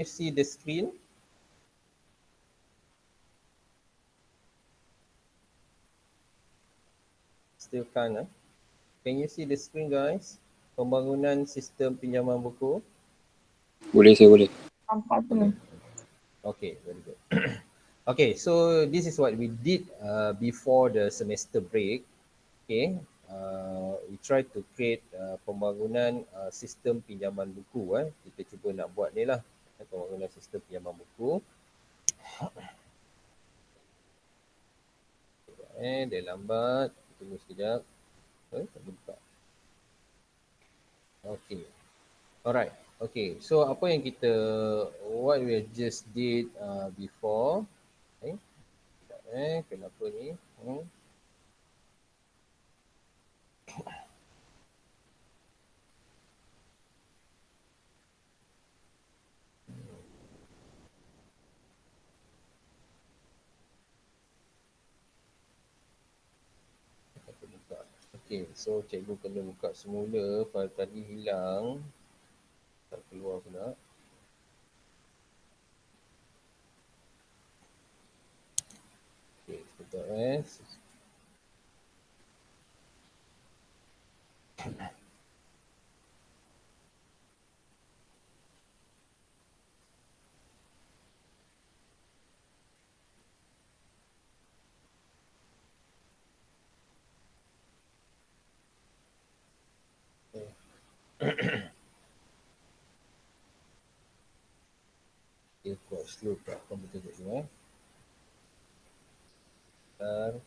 you see the screen? Still can't. Can you see the screen, guys? Pembangunan sistem pinjaman buku. Boleh, saya boleh. Nampak tu. Okay, very good. Okay, so this is what we did before the semester break. Okay, we tried to create pembangunan sistem pinjaman buku. Kita cuba nak buat ni lah, pembangunan sistem pinjaman buku. Dia lambat. Tunggu sekejap. Tak buka. Okay. Alright. Okay. So apa yang kita, what we just did before. Kenapa ni? Okay, so cikgu kena buka semula. File tadi hilang. Tak keluar pula. Okay, sekejap Dia kuat slow kat komputer cikgu Bentar.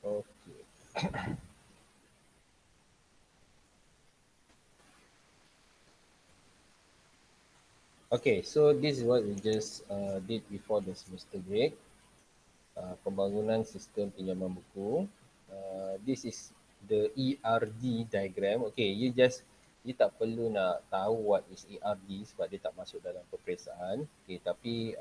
Okay. Okay, so this is what we just did before the semester break. Pembangunan sistem pinjaman buku. This is the ERD diagram. Okay, you tak perlu nak tahu what is ERD sebab dia tak masuk dalam peperiksaan. Okay, tapi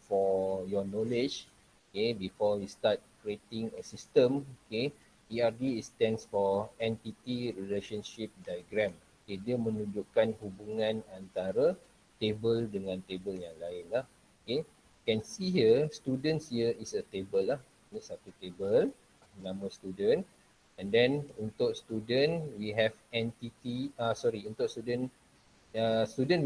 for your knowledge, okay, before you start creating a system, okay, ERD stands for Entity Relationship Diagram. Okay, dia menunjukkan hubungan antara table dengan table yang lain lah. Okay, can see here, students here is a table lah. Ini satu table, nama student. And then untuk student, we have entity, untuk student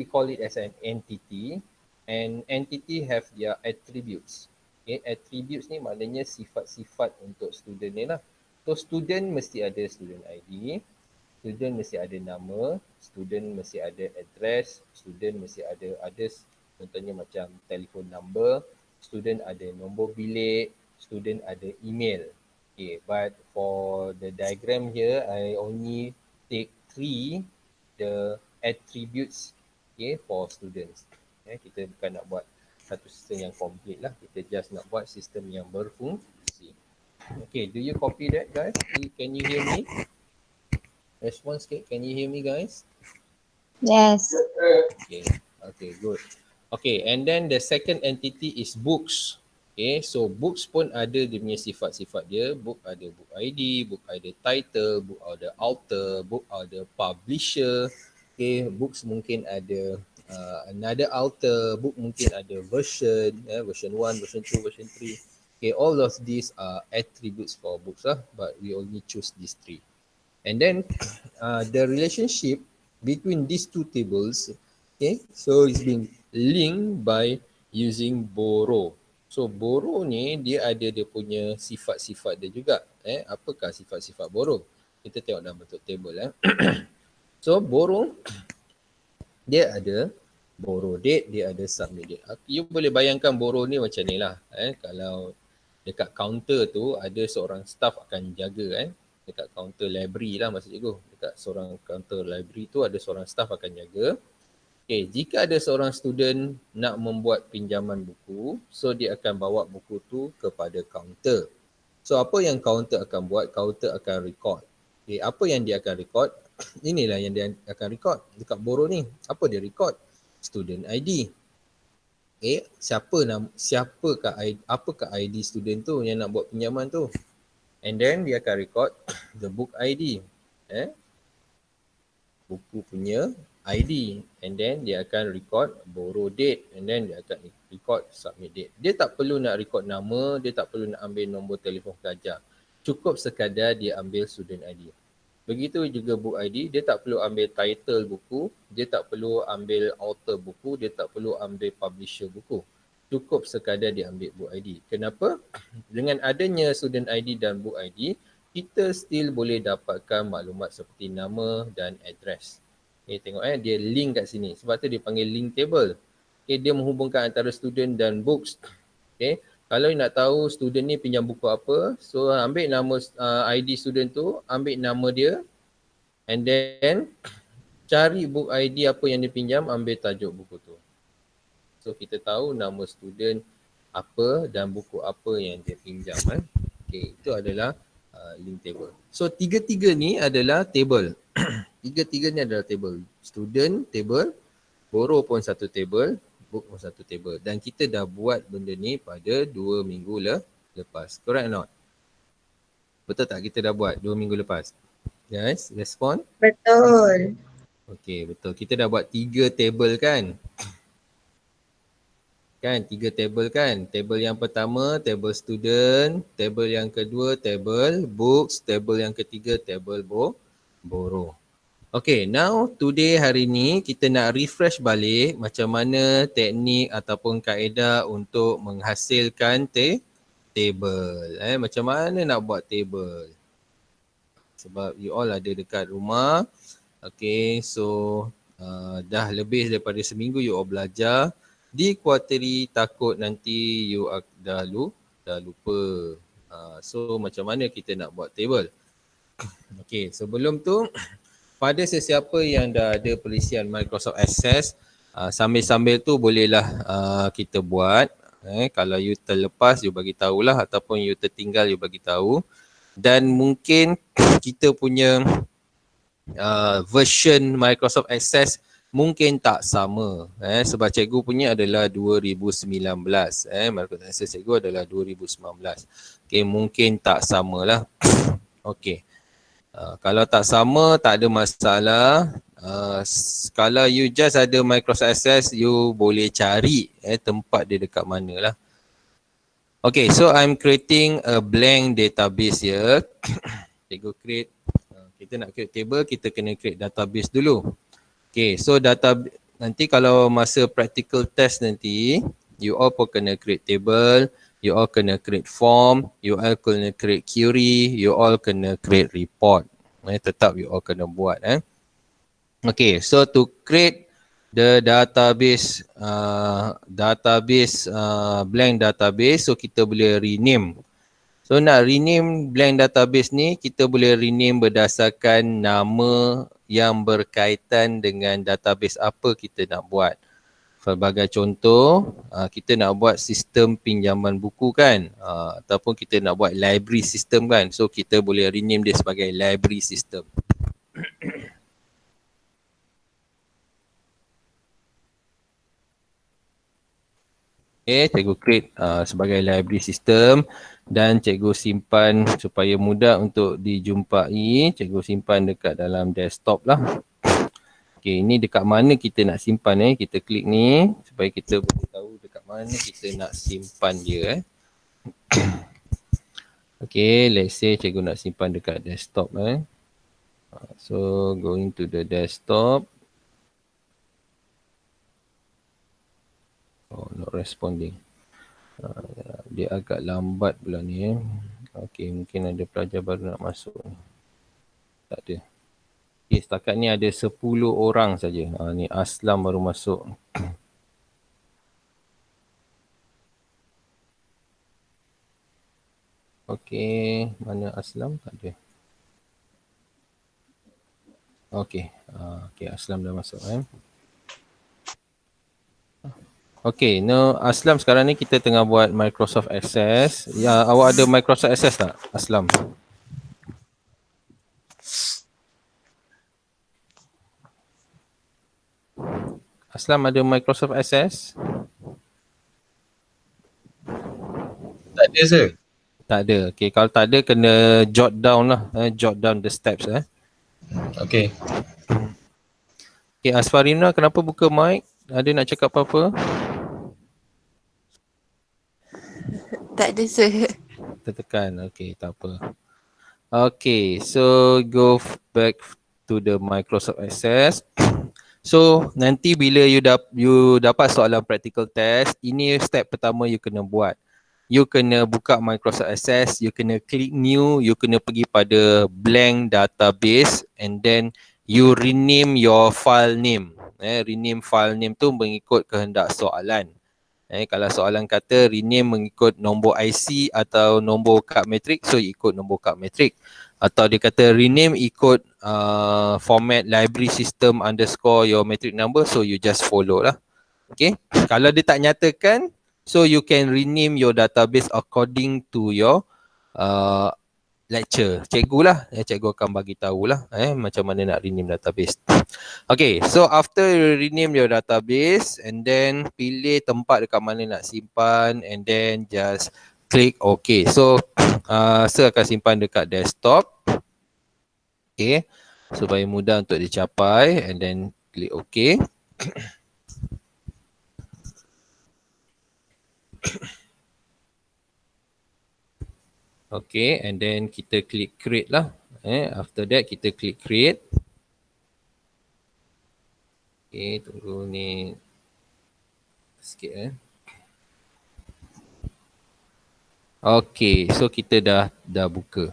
we call it as an entity. And entity have their attributes. Okay, attributes ni maknanya sifat-sifat untuk student ni lah. So student mesti ada student ID, student mesti ada nama, student mesti ada address, student mesti ada others, contohnya macam telefon number, student ada nombor bilik, student ada email. Okay, but for the diagram here, I only take 3 the attributes, okay, for students. Okay, kita bukan nak buat satu sistem yang complete lah, kita just nak buat sistem yang berfungsi. Okay, do you copy that, guys? Can you hear me? Response, can you hear me, guys? Yes. Okay, good. Okay, and then the second entity is books. Okay, so books pun ada dia punya sifat-sifat dia. Book ada book ID, book ada title, book ada author, book ada publisher. Okay, books mungkin ada another author, book mungkin ada version, version 1, version 2, version 3. Okay, all of these are attributes for books lah, but we only choose these 3. And then the relationship between these two tables, okay, so it's been linked by using borrow. So borrow ni dia ada dia punya sifat-sifat dia juga. Apakah sifat-sifat borrow? Kita tengok dalam bentuk table. So borrow dia ada borrow date, dia ada submit date. You boleh bayangkan borrow ni macam ni lah. Kalau dekat counter tu ada seorang staff akan jaga dekat counter library lah maksud cikgu. Dekat seorang counter library tu ada seorang staff akan jaga. Okay, jika ada seorang student nak membuat pinjaman buku, so dia akan bawa buku tu kepada kaunter. So apa yang kaunter akan buat? Kaunter akan record. Okay, apa yang dia akan record? Inilah yang dia akan record dekat borrow ni. Apa dia record? Student ID. Okay, apakah ID student tu yang nak buat pinjaman tu? And then dia akan record the book ID. Buku punya ID, and then dia akan record borrow date, and then dia akan record submit date. Dia tak perlu nak record nama, dia tak perlu nak ambil nombor telefon pelajar. Cukup sekadar dia ambil student ID. Begitu juga book ID, dia tak perlu ambil title buku, dia tak perlu ambil author buku, dia tak perlu ambil publisher buku. Cukup sekadar dia ambil book ID. Kenapa? Dengan adanya student ID dan book ID, kita still boleh dapatkan maklumat seperti nama dan address. Okay, tengok dia link kat sini. Sebab tu dia panggil link table. Okay, dia menghubungkan antara student dan books. Okay, kalau nak tahu student ni pinjam buku apa, so ambil nama ID student tu, ambil nama dia, and then cari book ID apa yang dia pinjam, ambil tajuk buku tu. So kita tahu nama student apa dan buku apa yang dia pinjam. Okay, itu adalah link table. So tiga-tiga ni adalah table. Tiga-tiga ni adalah table. Student table, borrow pun satu table, book pun satu table. Dan kita dah buat benda ni pada 2 minggu lepas. Correct or not? Betul tak kita dah buat 2 minggu lepas? Guys, respon? Betul. Okay, betul. Kita dah buat 3 table kan? Kan 3 table kan. Table yang pertama table student, table yang kedua table books, table yang ketiga table borrow. Okay, now today hari ni kita nak refresh balik macam mana teknik ataupun kaedah untuk menghasilkan table. Macam mana nak buat table. Sebab you all ada dekat rumah. Okay, so dah lebih daripada seminggu you all belajar. Di kuarteri takut nanti you dah lupa. So macam mana kita nak buat table? Okay, sebelum tu pada sesiapa yang dah ada perisian Microsoft Access, sambil-sambil tu bolehlah kita buat. Kalau you terlepas you bagi tahulah, ataupun you tertinggal you bagi tahu. Dan mungkin kita punya version Microsoft Access mungkin tak sama. Sebab cikgu punya adalah 2019. Microsoft Access cikgu adalah 2019. Okay, mungkin tak samalah. Okay. Kalau tak sama, tak ada masalah. Kalau you just ada Microsoft Access, you boleh cari tempat dia dekat mana lah. Okay, so I'm creating a blank database here. Cikgu create. Kita nak create table, kita kena create database dulu. Okay, so nanti kalau masa practical test nanti, you all pun kena create table, you all kena create form, you all kena create query, you all kena create report. Tetap you all kena buat. Okay, so to create the database, blank database, so kita boleh rename. So nak rename blank database ni, kita boleh rename berdasarkan nama yang berkaitan dengan database apa kita nak buat. Sebagai contoh, kita nak buat sistem pinjaman buku kan, ataupun kita nak buat library system kan. So kita boleh rename dia sebagai library system. Okay, cikgu create sebagai library system dan cikgu simpan supaya mudah untuk dijumpai. Cikgu simpan dekat dalam desktop lah. Okay, ini dekat mana kita nak simpan kita klik ni supaya kita boleh tahu dekat mana kita nak simpan dia Okay, let's say cikgu nak simpan dekat desktop So going to the desktop. Oh, not responding. Dia agak lambat pula ni Okay, mungkin ada pelajar baru nak masuk. Tak ada. Okay, setakat ni ada 10 orang saja. Ni Aslam baru masuk. Okay, mana Aslam? Tak ada. Okay, okay, Aslam dah masuk Okay, no, Aslam sekarang ni kita tengah buat Microsoft Access. Ya, awak ada Microsoft Access tak, Aslam? Aslam ada Microsoft Access? Tak ada sir. Tak ada. Okay, kalau tak ada kena jot down lah. Jot down the steps. Okay. Okay, Asfarina kenapa buka mic? Ada nak cakap apa-apa? Tak ada sir. Tertekan. Okay, tak apa. Okay, so go back to the Microsoft Access. So nanti bila you dapat soalan practical test, ini step pertama you kena buat. You kena buka Microsoft Access, you kena klik new, you kena pergi pada blank database and then you rename your file name. Rename file name tu mengikut kehendak soalan. Kalau soalan kata rename mengikut nombor IC atau nombor kad metrik, so ikut nombor kad metrik. Atau dia kata rename ikut format library system underscore your metric number, so you just follow lah. Okay, kalau dia tak nyatakan, so you can rename your database according to your lecture. Cikgu lah, cikgu akan bagi tahulah macam mana nak rename database. Okay, so after you rename your database and then pilih tempat dekat mana nak simpan and then just click OK. So, saya akan simpan dekat desktop. Okay, supaya mudah untuk dicapai and then click OK. Okay, and then kita klik create lah. After that kita klik create. Okay, tunggu ni sikit Okay, so kita dah buka.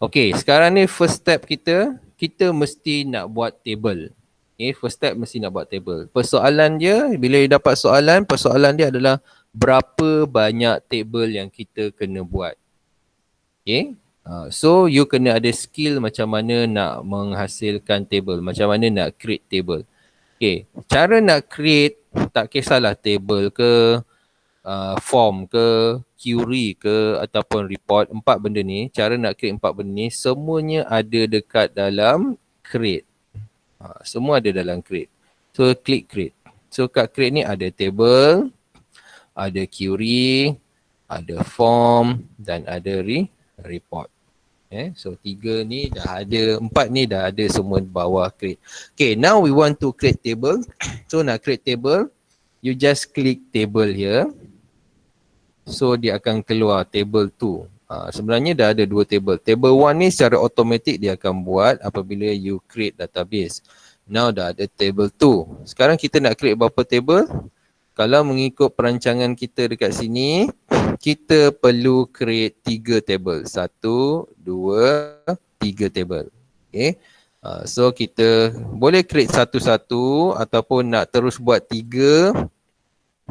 Okay, sekarang ni first step kita mesti nak buat table. Okay, first step mesti nak buat table. Persoalan dia, bila you dapat persoalan dia adalah berapa banyak table yang kita kena buat. Okay, so you kena ada skill macam mana nak menghasilkan table, macam mana nak create table. Okay, cara nak create tak kisahlah table ke, form ke, query ke ataupun report, empat benda ni, cara nak create empat benda ni semuanya ada dekat dalam create. Semua ada dalam create. So klik create. So kat create ni ada table, ada query, ada form dan ada report. So tiga ni dah ada, empat ni dah ada semua di bawah create. Okay, now we want to create table. So nak create table, you just click table here. So dia akan keluar table 2. Sebenarnya dah ada dua table. Table 1 ni secara automatik dia akan buat apabila you create database. Now dah ada table 2. Sekarang kita nak create berapa table? Kalau mengikut perancangan kita dekat sini, kita perlu create 3 table. 1, 2, 3 table. Okay. So kita boleh create satu-satu ataupun nak terus buat 3.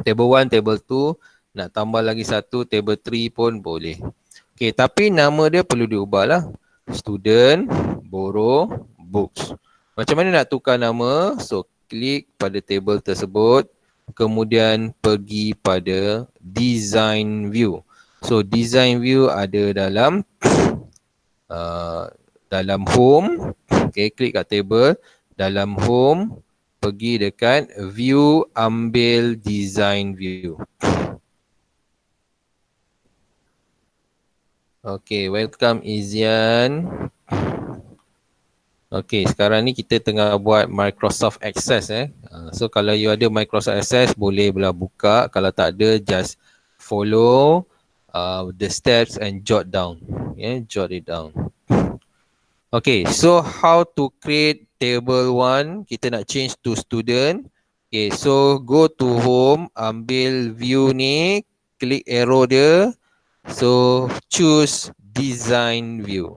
Table 1, table 2. Nak tambah lagi 1, table 3 pun boleh. Okay, tapi nama dia perlu diubah lah. Student, borrow, books. Macam mana nak tukar nama? So klik pada table tersebut. Kemudian pergi pada design view. So design view ada dalam home. Okay, klik kat table. Dalam home, pergi dekat view, ambil design view. Okay, welcome Izian. Okay, sekarang ni kita tengah buat Microsoft Access. So kalau you ada Microsoft Access, boleh belah buka. Kalau tak ada, just follow the steps and jot down. Jot it down. Okay, so how to create table 1? Kita nak change to student. Okay, so go to home, ambil view ni, klik arrow dia. So choose design view.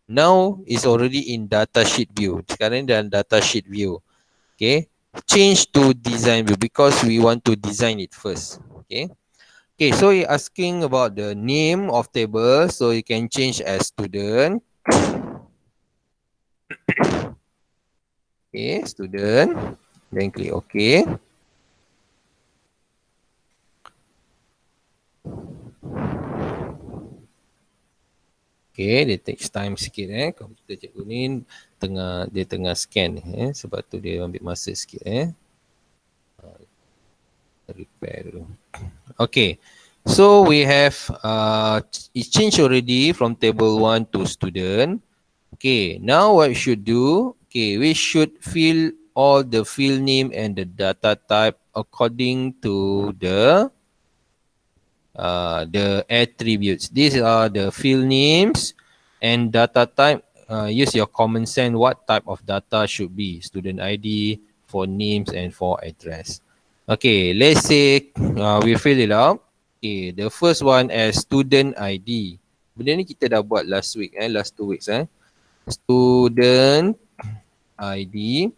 Now is already in datasheet view. Sekarang dalam datasheet view. Okay. Change to design view because we want to design it first. Okay. Okay. So you're asking about the name of table. So you can change as student. Okay. Student. Then click OK. Okay, dia takes time sikit komputer cikgu ni dia tengah scan sebab tu dia ambil masa sikit repair dulu. Okay, so we have it changed already from table 1 to student. Okay, now what we should do, okay, we should fill all the field name and the data type according to the attributes. These are the field names and data type. Use your common sense what type of data should be. Student ID, for names and for address. Okay, let's say we fill it out. Okay, the first one as student ID. Benda ni kita dah buat last week, last 2 weeks. Student ID.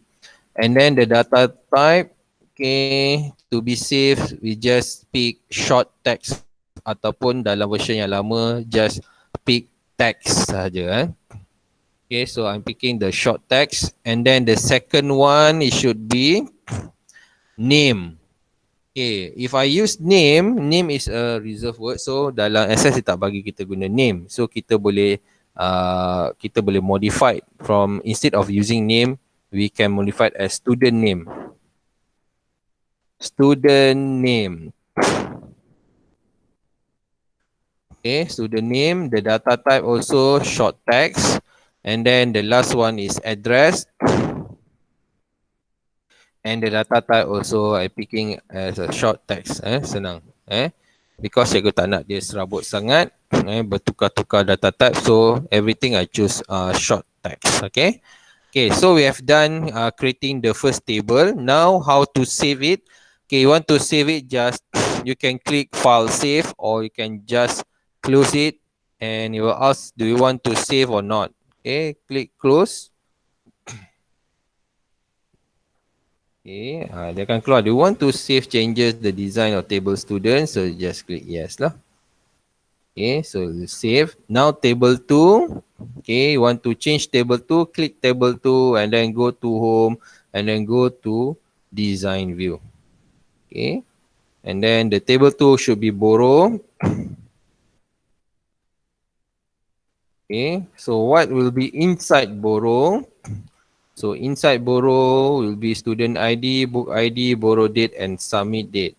And then the data type, okay, to be safe, we just pick short text ataupun dalam version yang lama, just pick text saja. Okay, so I'm picking the short text. And then the second one, it should be name. Okay, if I use name is a reserved word. So dalam SS dia tak bagi kita guna name. So kita boleh modify from, instead of using name, we can modify it as student name. Student name. Okay, student name. The data type also short text. And then the last one is address. And the data type also I picking as a short text. Senang. Because cikgu tak nak dia serabut sangat. Bertukar-tukar data type. So everything I choose short text. Okay. Okay, so we have done creating the first table. Now how to save it? Okay, you want to save it, just you can click file save, or you can just close it and you will ask, do you want to save or not? Okay, click close. Okay, dia akan keluar. Do you want to save changes the design of table students? So just click yes lah. Okay, so save. Now table 2. Okay, you want to change table 2, click table 2 and then go to home and then go to design view. Okay, and then the table 2 should be borrow. Okay, so what will be inside borrow? So inside borrow will be student ID, book ID, borrow date and submit date.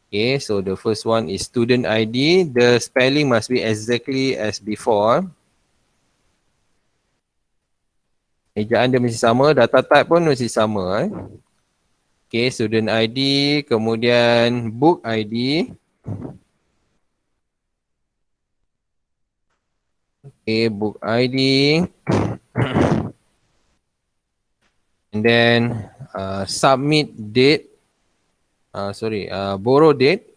Okay, so the first one is student ID. The spelling must be exactly as before. Ejaan dia mesti sama, data type pun mesti sama. Okay, student ID, kemudian book ID. Okay, book ID. And then submit date. Borrow date.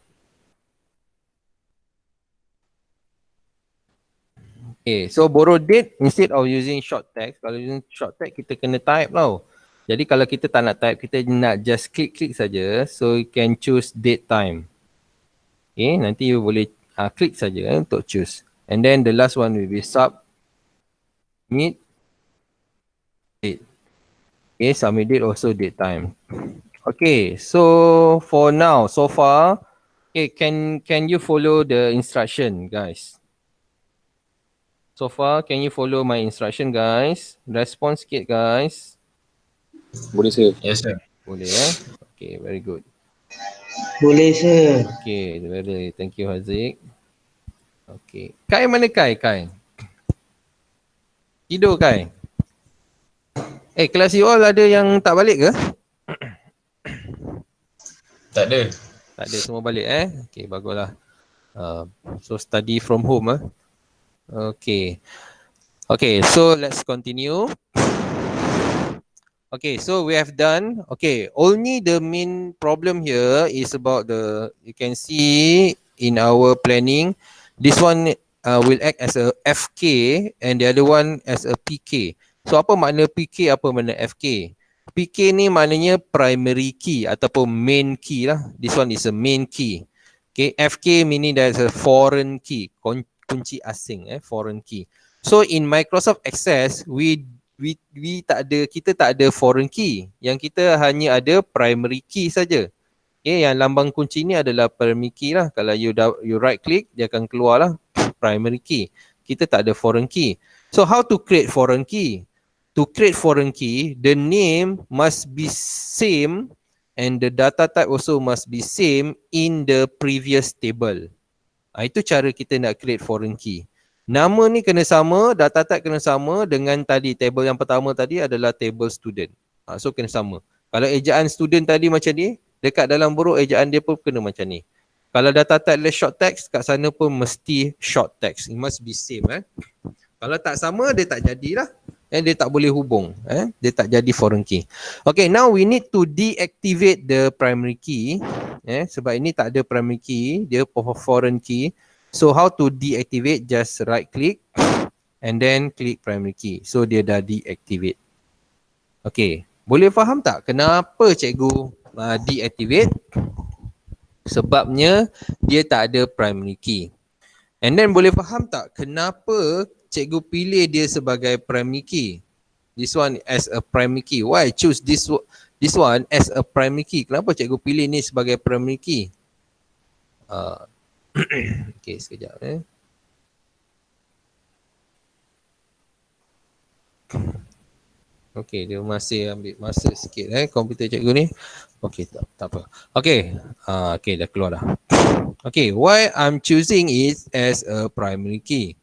Okay, so borrow date instead of using short text. Kalau using short text kita kena type tau. Jadi kalau kita tak nak type, kita nak just klik saja. So you can choose date time. Okay, nanti you boleh klik saja untuk choose. And then the last one will be submit date. Okay, submit date also date time. Okay, so for now, so far, okay, can you follow the instruction, guys? So far, can you follow my instruction, guys? Respond sikit, guys. Boleh sir. Yes sir. Boleh Okay, very good. Boleh sir. Okay, very. Thank you, Haziq. Okay. Kai mana Kai? Tidur Kai? Kelas you all ada yang tak balik ke? Tak ada. Tak ada, semua balik Okay, baguslah. So study from home Okay. Okay, so let's continue. Okay, so we have done. Okay, only the main problem here is about you can see in our planning, this one will act as a FK and the other one as a PK. So apa makna PK, apa makna FK? PK ni maknanya primary key ataupun main key lah. This one is a main key. Okay, FK meaning that's a foreign key, kunci asing, foreign key. So in Microsoft Access, kita tak ada foreign key. Yang kita hanya ada primary key saja. Okay, yang lambang kunci ni adalah primary key lah. Kalau you right click, dia akan keluar lah primary key. kita tak ada foreign key. So how to create foreign key? To create foreign key, the name must be same and the data type also must be same in the previous table. Itu cara kita nak create foreign key. Nama ni kena sama, data type kena sama dengan tadi table yang pertama tadi adalah table student. So kena sama. Kalau ejaan student tadi macam ni, dekat dalam buruh ejaan dia pun kena macam ni. Kalau data type adalah short text, kat sana pun mesti short text. It must be same. Kalau tak sama, dia tak jadilah. Dia tak boleh hubung. Dia tak jadi foreign key. Okay, now we need to deactivate the primary key. Sebab ini tak ada primary key, dia foreign key. So how to deactivate? Just right click and then click primary key. So dia dah deactivate. Okay, boleh faham tak kenapa cikgu deactivate? Sebabnya dia tak ada primary key. And then boleh faham tak kenapa cikgu pilih dia sebagai primary key? This one as a primary key. Why choose this one as a primary key? Kenapa cikgu pilih ni sebagai primary key? Okay, sekejap. Okay, dia masih ambil masa sikit komputer cikgu ni. Okay, tak apa. Okay, okay dah keluar dah. Okay, why I'm choosing it as a primary key?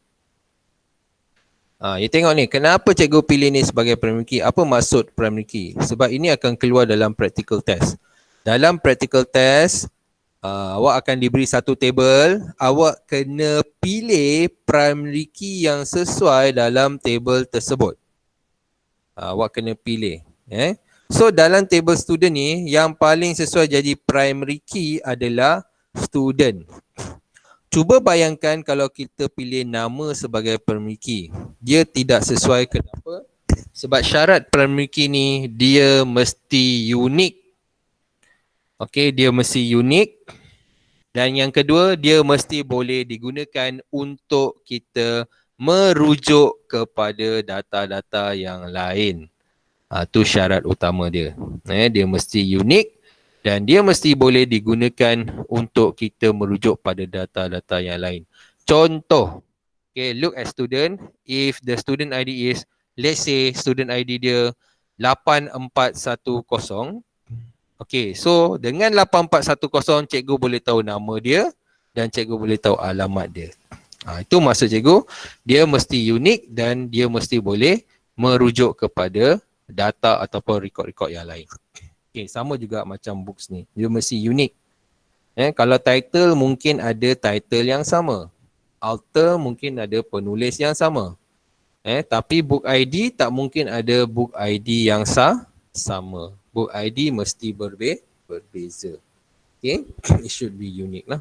You tengok ni, kenapa cikgu pilih ni sebagai primary key? Apa maksud primary key? Sebab ini akan keluar dalam practical test. Dalam practical test, awak akan diberi satu table, awak kena pilih primary key yang sesuai dalam table tersebut. Awak kena pilih. So dalam table student ni, yang paling sesuai jadi primary key adalah student. Cuba bayangkan kalau kita pilih nama sebagai primary key. Dia tidak sesuai. Kenapa? Sebab syarat primary key ni dia mesti unik. Okay, dia mesti unik. Dan yang kedua, dia mesti boleh digunakan untuk kita merujuk kepada data-data yang lain. Itu syarat utama dia. Dia mesti unik dan dia mesti boleh digunakan untuk kita merujuk pada data-data yang lain. Contoh, okay, look at student. If the student ID is, let's say student ID dia 8410. Okay, so dengan 8410 cikgu boleh tahu nama dia dan cikgu boleh tahu alamat dia. Itu maksud cikgu, dia mesti unik dan dia mesti boleh merujuk kepada data ataupun rekod-rekod yang lain. Okay, sama juga macam books ni, dia mesti unik. Kalau title mungkin ada title yang sama, author mungkin ada penulis yang sama. Tapi book ID tak mungkin ada book ID yang sama. Book ID mesti berbeza. Okay, it should be unique lah.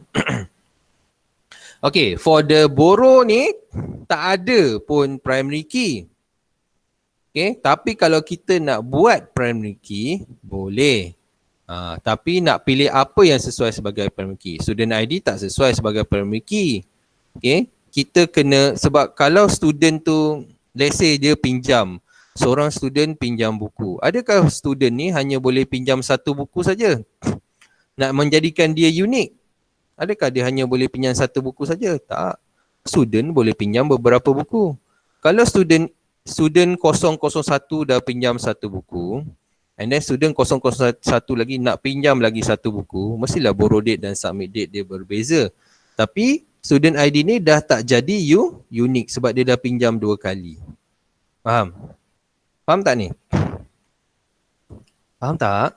Okay, for the borrow ni tak ada pun primary key. Okay, tapi kalau kita nak buat primary key, boleh. Tapi nak pilih apa yang sesuai sebagai primary key. Student ID tak sesuai sebagai primary key. Okay, kita kena, sebab kalau student tu, let's say dia pinjam, seorang student pinjam buku. Adakah student ni hanya boleh pinjam satu buku saja? Nak menjadikan dia unik, adakah dia hanya boleh pinjam satu buku saja? Tak. Student boleh pinjam beberapa buku. Kalau student 001 dah pinjam satu buku, and then student 001 lagi nak pinjam lagi satu buku, mestilah borrow date dan submit date dia berbeza. Tapi student ID ni dah tak jadi unik sebab dia dah pinjam 2 kali. Faham? Faham tak ni? Faham tak?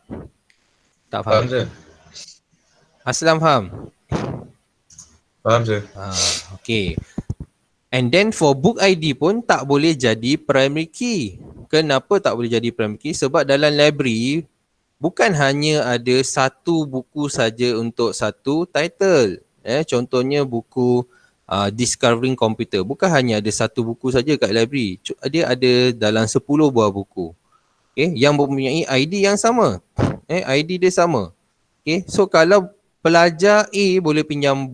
Tak faham? Faham sir. Aslam faham? Faham sir. Okay. And then for book ID pun tak boleh jadi primary key. Kenapa tak boleh jadi primary key? Sebab dalam library bukan hanya ada satu buku saja untuk satu title. Contohnya buku Discovering Computer. Bukan hanya ada satu buku saja kat library. Dia ada dalam 10 buah buku. Okay, yang mempunyai ID yang sama. ID dia sama. Okay, so kalau pelajar A boleh pinjam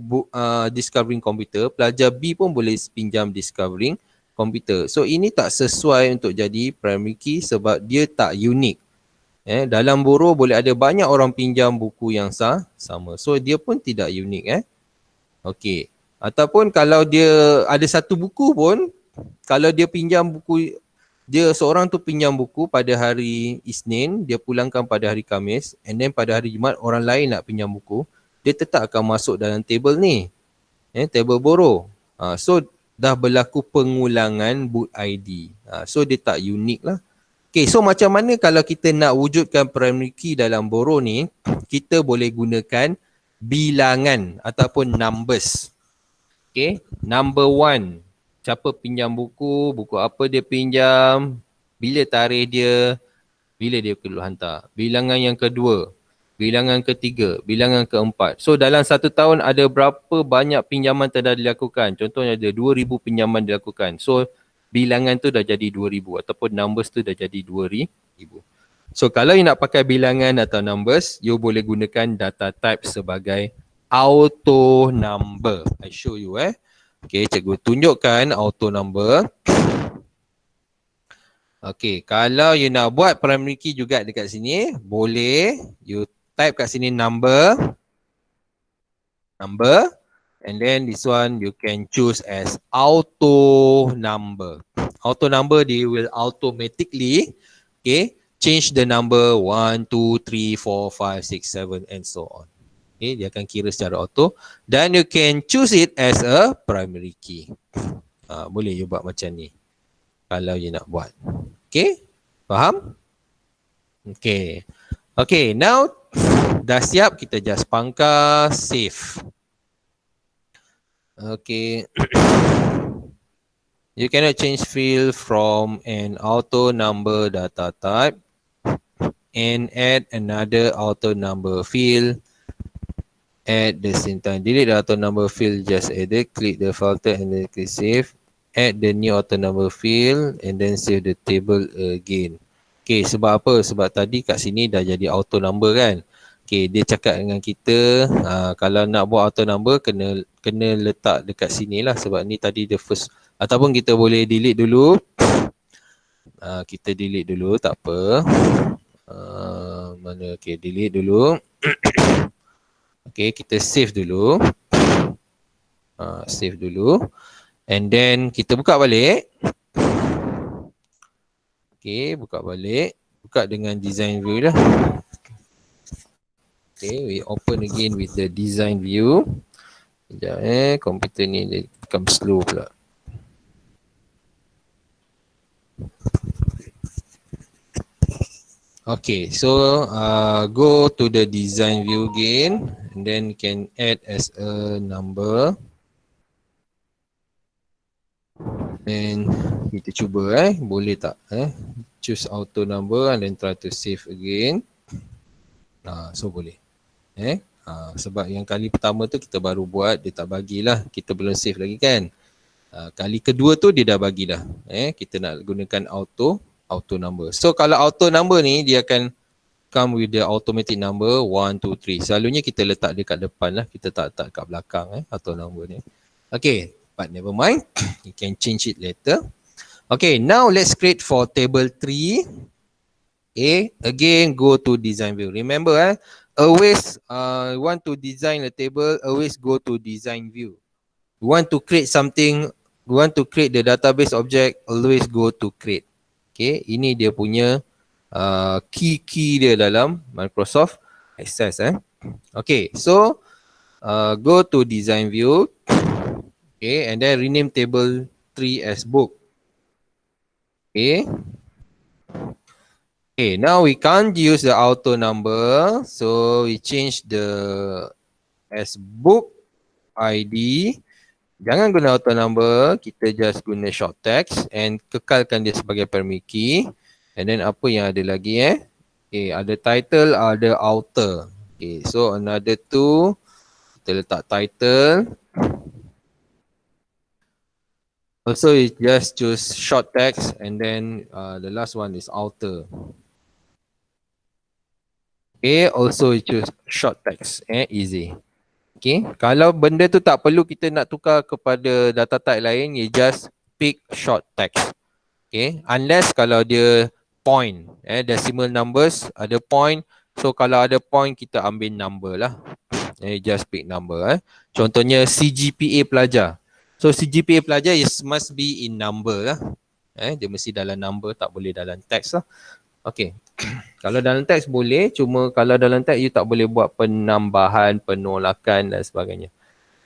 Discovering Computer, pelajar B pun boleh pinjam Discovering Computer. So ini tak sesuai untuk jadi primary key sebab dia tak unik. Dalam borrow boleh ada banyak orang pinjam buku yang sama. So dia pun tidak unik. Okay. Ataupun kalau dia ada satu buku pun, kalau dia pinjam buku, dia seorang tu pinjam buku pada hari Isnin, dia pulangkan pada hari Khamis, and then pada hari Jumaat orang lain nak pinjam buku, dia tetap akan masuk dalam table ni. Table borrow. So dah berlaku pengulangan book ID. So dia tak unik lah. Okay, so macam mana kalau kita nak wujudkan primary key dalam borrow ni, kita boleh gunakan bilangan ataupun numbers. Okay, number 1, siapa pinjam buku, buku apa dia pinjam, bila tarikh dia, bila dia perlu hantar. Bilangan yang kedua, bilangan ketiga, bilangan keempat. So dalam satu tahun ada berapa banyak pinjaman telah dilakukan. Contohnya ada 2,000 pinjaman dilakukan. So bilangan tu dah jadi 2,000 ataupun numbers tu dah jadi 2,000. So kalau you nak pakai bilangan atau numbers, you boleh gunakan data type sebagai auto number. I show you Okay, cikgu tunjukkan auto number. Okay, kalau you nak buat primary key juga dekat sini, boleh you type kat sini number, and then this one you can choose as auto number. Auto number, they will automatically change the number 1, 2, 3, 4, 5, 6, 7 and so on. Okay, dia akan kira secara auto, dan you can choose it as a primary key. Boleh you buat macam ni kalau you nak buat. Okay, faham? Okay. Okay, now dah siap, kita just pangkas save. Okay. You cannot change field from an auto number data type and add another auto number field at the same time. Delete the auto number field just added, click the filter and then click save. Add the new auto number field and then save the table again. Okay, sebab apa? Sebab tadi kat sini dah jadi auto number kan. Okay, dia cakap dengan kita kalau nak buat auto number kena letak dekat sini lah, sebab ni tadi the first. Ataupun kita boleh delete dulu. Kita delete dulu, tak apa. Mana? Okay, delete dulu. Okay, kita save dulu. Save dulu. And then kita buka balik. Okay, buka balik. Buka dengan design view lah. Okay, we open again with the design view. Sekejap komputer ni dia become slow pula. Okay, so go to the design view again, and then you can add as a number. And kita cuba boleh tak choose auto number and then try to save again. So boleh. Sebab yang kali pertama tu kita baru buat, dia tak bagilah, kita belum save lagi kan. Kali kedua tu dia dah bagilah. Kita nak gunakan auto number. So kalau auto number ni dia akan come with the automatic number 1, 2, 3. Selalunya kita letak dekat depan lah, kita tak letak kat belakang auto number ni. Okay, but never mind. You can change it later. Okay, now let's create for table 3. Again go to design view. Remember always want to design a table, always go to design view. You want to create something, you want to create the database object, always go to create. Okay, ini dia punya key dia dalam Microsoft Access. Okay, so go to design view. Okay, and then rename table 3 as book. Okay. Okay, now we can't use the auto number, so we change the as book ID. Jangan guna auto number, kita just guna short text and kekalkan dia sebagai primary key. And then apa yang ada lagi Okay, ada title, ada author. Okay, so another two, kita letak title. Also you just choose short text and then the last one is author. Okay, also you choose short text, easy. Okay, kalau benda tu tak perlu kita nak tukar kepada data type lain, you just pick short text. Okay, unless kalau dia point, decimal numbers ada point, so kalau ada point kita ambil number lah. Just pick number. Contohnya CGPA pelajar. So CGPA pelajar must be in number lah. Dia mesti dalam number, tak boleh dalam teks lah. Okay. Kalau dalam teks boleh, cuma kalau dalam teks you tak boleh buat penambahan, penolakan dan sebagainya.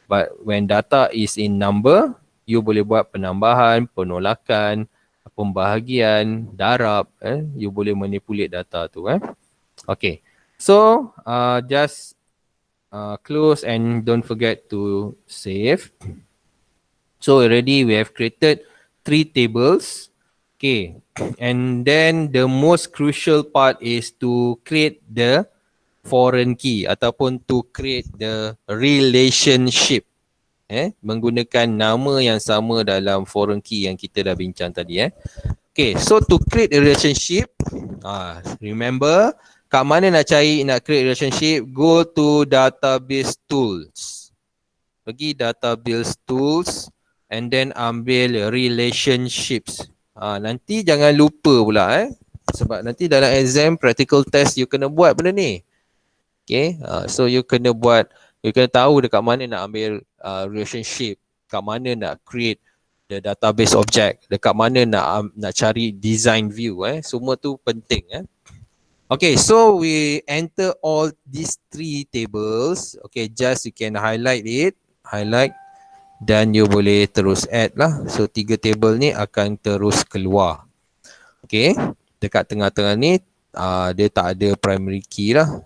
But when data is in number, you boleh buat penambahan, penolakan, pembahagian, darab. You boleh manipulate data tu. Okay. So just close and don't forget to save. So already we have created 3 tables. Okay. And then the most crucial part is to create the foreign key ataupun to create the relationship. Menggunakan nama yang sama dalam foreign key yang kita dah bincang tadi. Okay, so to create a relationship, remember kat mana nak create relationship, go to database tools. Pergi database tools and then ambil relationships. Nanti jangan lupa pula sebab nanti dalam exam practical test you kena buat benda ni. Okay, so you kena buat, you kena tahu dekat mana nak ambil relationship, kat mana nak create the database object, dekat mana nak cari design view. Semua tu penting. Okay, so we enter all these 3 tables. Okay, just you can highlight it, dan you boleh terus add lah. So 3 table ni akan terus keluar. Okay, dekat tengah-tengah ni dia tak ada primary key lah.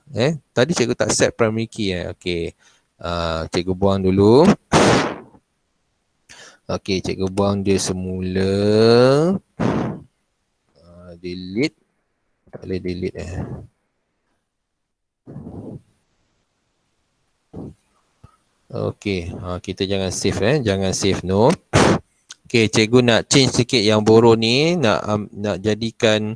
Tadi cikgu tak set primary key. Okay, cikgu buang dulu. Okay, cikgu buang dia semula. Delete. Tak boleh delete. Okay, kita jangan save jangan save no. Okay, cikgu nak change sikit yang borrow ni, nak jadikan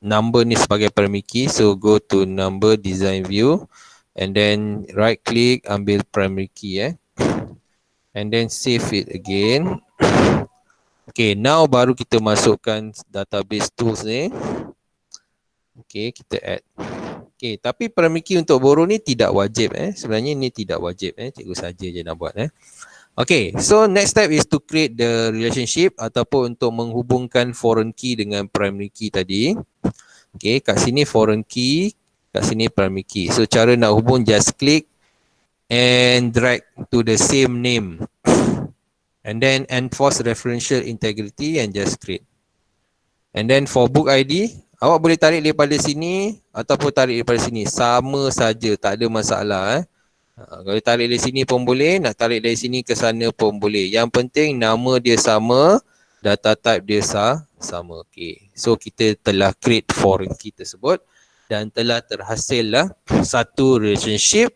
number ni sebagai primary key. So go to number design view and then right click, ambil primary key and then save it again. Okay, now baru kita masukkan database tools ni. Okay, kita add. Okay, tapi primary key untuk borrow ni tidak wajib. Sebenarnya ni tidak wajib. Cikgu saja je nak buat. Okay, so next step is to create the relationship ataupun untuk menghubungkan foreign key dengan primary key tadi. Okay, kat sini foreign key, kat sini primary key. So cara nak hubung, just click and drag to the same name. And then enforce referential integrity and just create. And then for book ID, awak boleh tarik daripada sini ataupun tarik daripada sini. Sama saja, tak ada masalah. Kalau tarik dari sini pun boleh, nak tarik dari sini ke sana pun boleh. Yang penting nama dia sama, data type dia sama. Okay. So kita telah create foreign key tersebut dan telah terhasillah satu relationship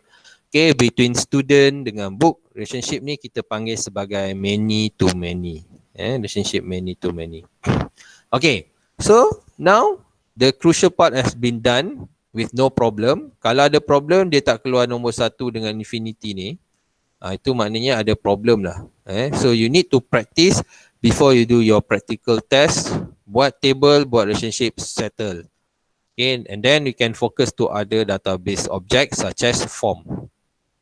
between student dengan book. Relationship ni kita panggil sebagai many to many. Relationship many to many. Okay. So now the crucial part has been done with no problem. Kalau ada problem, dia tak keluar nombor 1 dengan infinity ni. Itu maknanya ada problem lah. So you need to practice before you do your practical test. Buat table, buat relationship, settle. Okay, and then you can focus to other database objects such as form.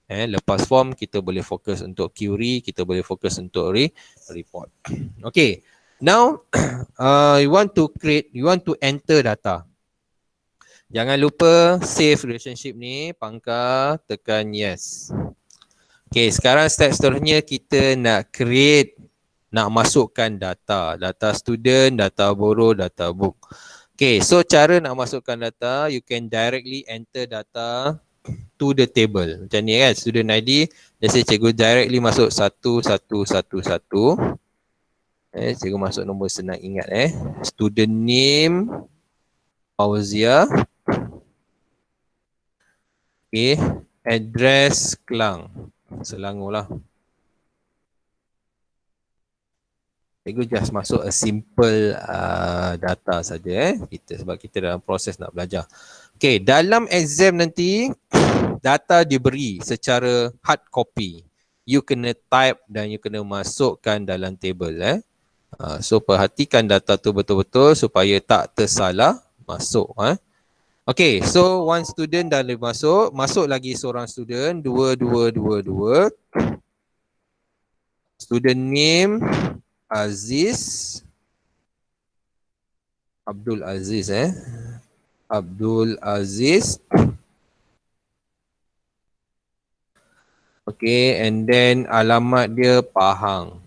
Lepas form, kita boleh fokus untuk query, kita boleh fokus untuk report. Okay, now you want to enter data. Jangan lupa save relationship ni, pangkal, tekan yes. Okay, sekarang step seterusnya kita nak create, nak masukkan data. Data student, data borrow, data book. Okay, so cara nak masukkan data, you can directly enter data to the table. Macam ni kan, student ID. Jadi cikgu directly masuk 1111. Cikgu masuk nombor senang ingat. Student name, Fauzia. Okay, address Kelang. Selangor lah. Cikgu just masuk a simple data saja sebab kita dalam proses nak belajar. Okay, dalam exam nanti data diberi secara hard copy. You kena type dan you kena masukkan dalam table. So perhatikan data tu betul-betul supaya tak tersalah masuk. Okay, so one student dah boleh masuk. Masuk lagi seorang student. Dua. Student name Aziz. Abdul Aziz Abdul Aziz. Okay, and then alamat dia Pahang.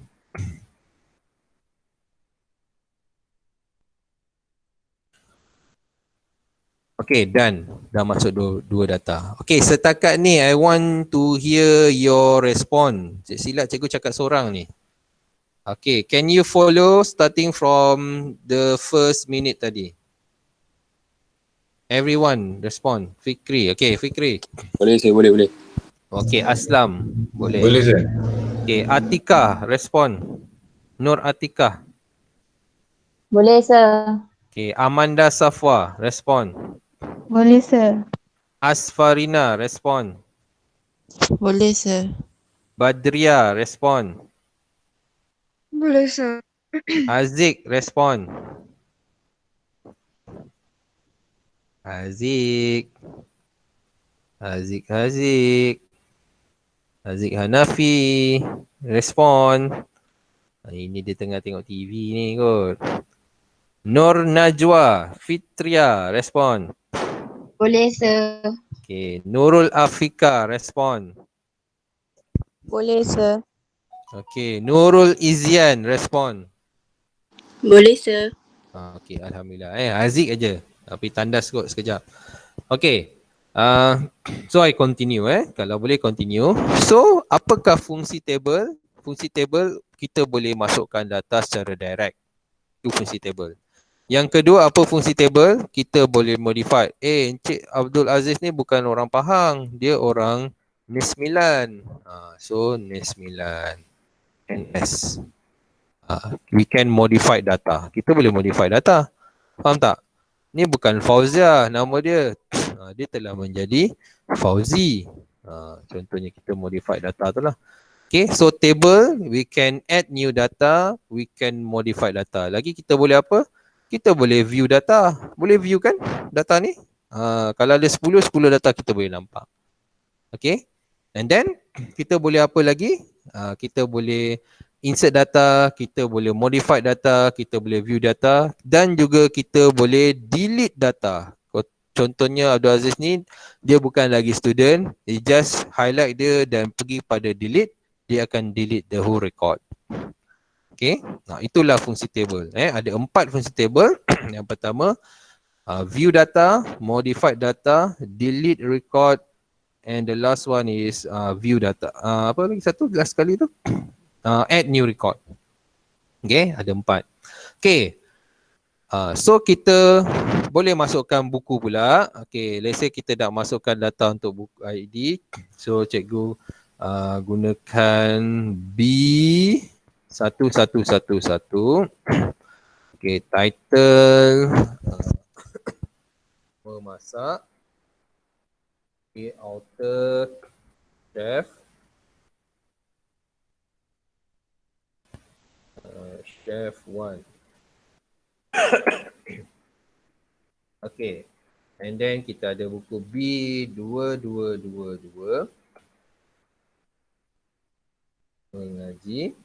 Okay, done. Dah masuk dua data. Okay, setakat ni I want to hear your response. Silap cikgu cakap seorang ni. Okay, can you follow starting from the first minute tadi? Everyone respond. Fikri. Okay, Fikri. Boleh sir, boleh. Okay, Aslam. Boleh. Boleh sir. Okay, Atika respond. Nur Atika. Boleh, sir. Okay, Amanda Safwa respond. Boleh, sir. Asfarina respond. Boleh, sir. Badria respond. Boleh, sir. Azik respond. Azik Hanafi respond. Ini dia tengah tengok TV ni kot. Nur Najwa Fitria respond. Boleh, sir. Okay, Nurul Afika respond. Boleh, sir. Okay, Nurul Izian respond. Boleh, sir. Okay, Alhamdulillah. Azik aja. Tapi tandas kot sekejap. Okay. So I continue Kalau boleh continue. So apakah fungsi table? Fungsi table kita boleh masukkan data secara direct. Itu fungsi table. Yang kedua, apa fungsi table? Kita boleh modify. Encik Abdul Aziz ni bukan orang Pahang. Dia orang NES 9. So NES 9. NS. We can modify data. Kita boleh modify data. Faham tak? Ni bukan Fauzia nama dia. Dia telah menjadi Fauzi. Contohnya kita modify data tu lah. Okay, so table, we can add new data, we can modify data. Lagi kita boleh apa? Kita boleh view data. Boleh view kan data ni? Kalau ada 10 data kita boleh nampak. Okay, and then kita boleh apa lagi? Kita boleh insert data, kita boleh modify data, kita boleh view data dan juga kita boleh delete data. Contohnya Abdul Aziz ni, dia bukan lagi student, dia just highlight dia dan pergi pada delete, dia akan delete the whole record. Okay, itulah fungsi table. Ada 4 fungsi table. Yang pertama, view data, modify data, delete record, and the last one is view data. Apa lagi satu last kali tu? Add new record. Okay, ada 4. Okay, so kita boleh masukkan buku pula. Okay, let's say kita nak masukkan data untuk buku ID. So cikgu gunakan B1111. Okay, title memasak. Okay, author chef. Chef 1. Okay, and then kita ada buku B2222 mengaji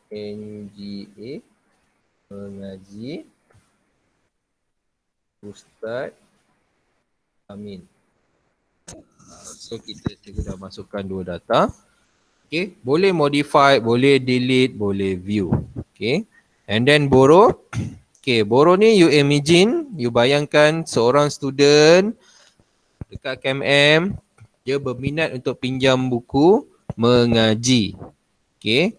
NGA mengaji Ustaz Amin. So kita dah masukkan 2 data. Okay, boleh modify, boleh delete, boleh view. Okay, and then borrow. Okay, borrow ni you imagine, you bayangkan seorang student dekat KMM, dia berminat untuk pinjam buku mengaji. Okay,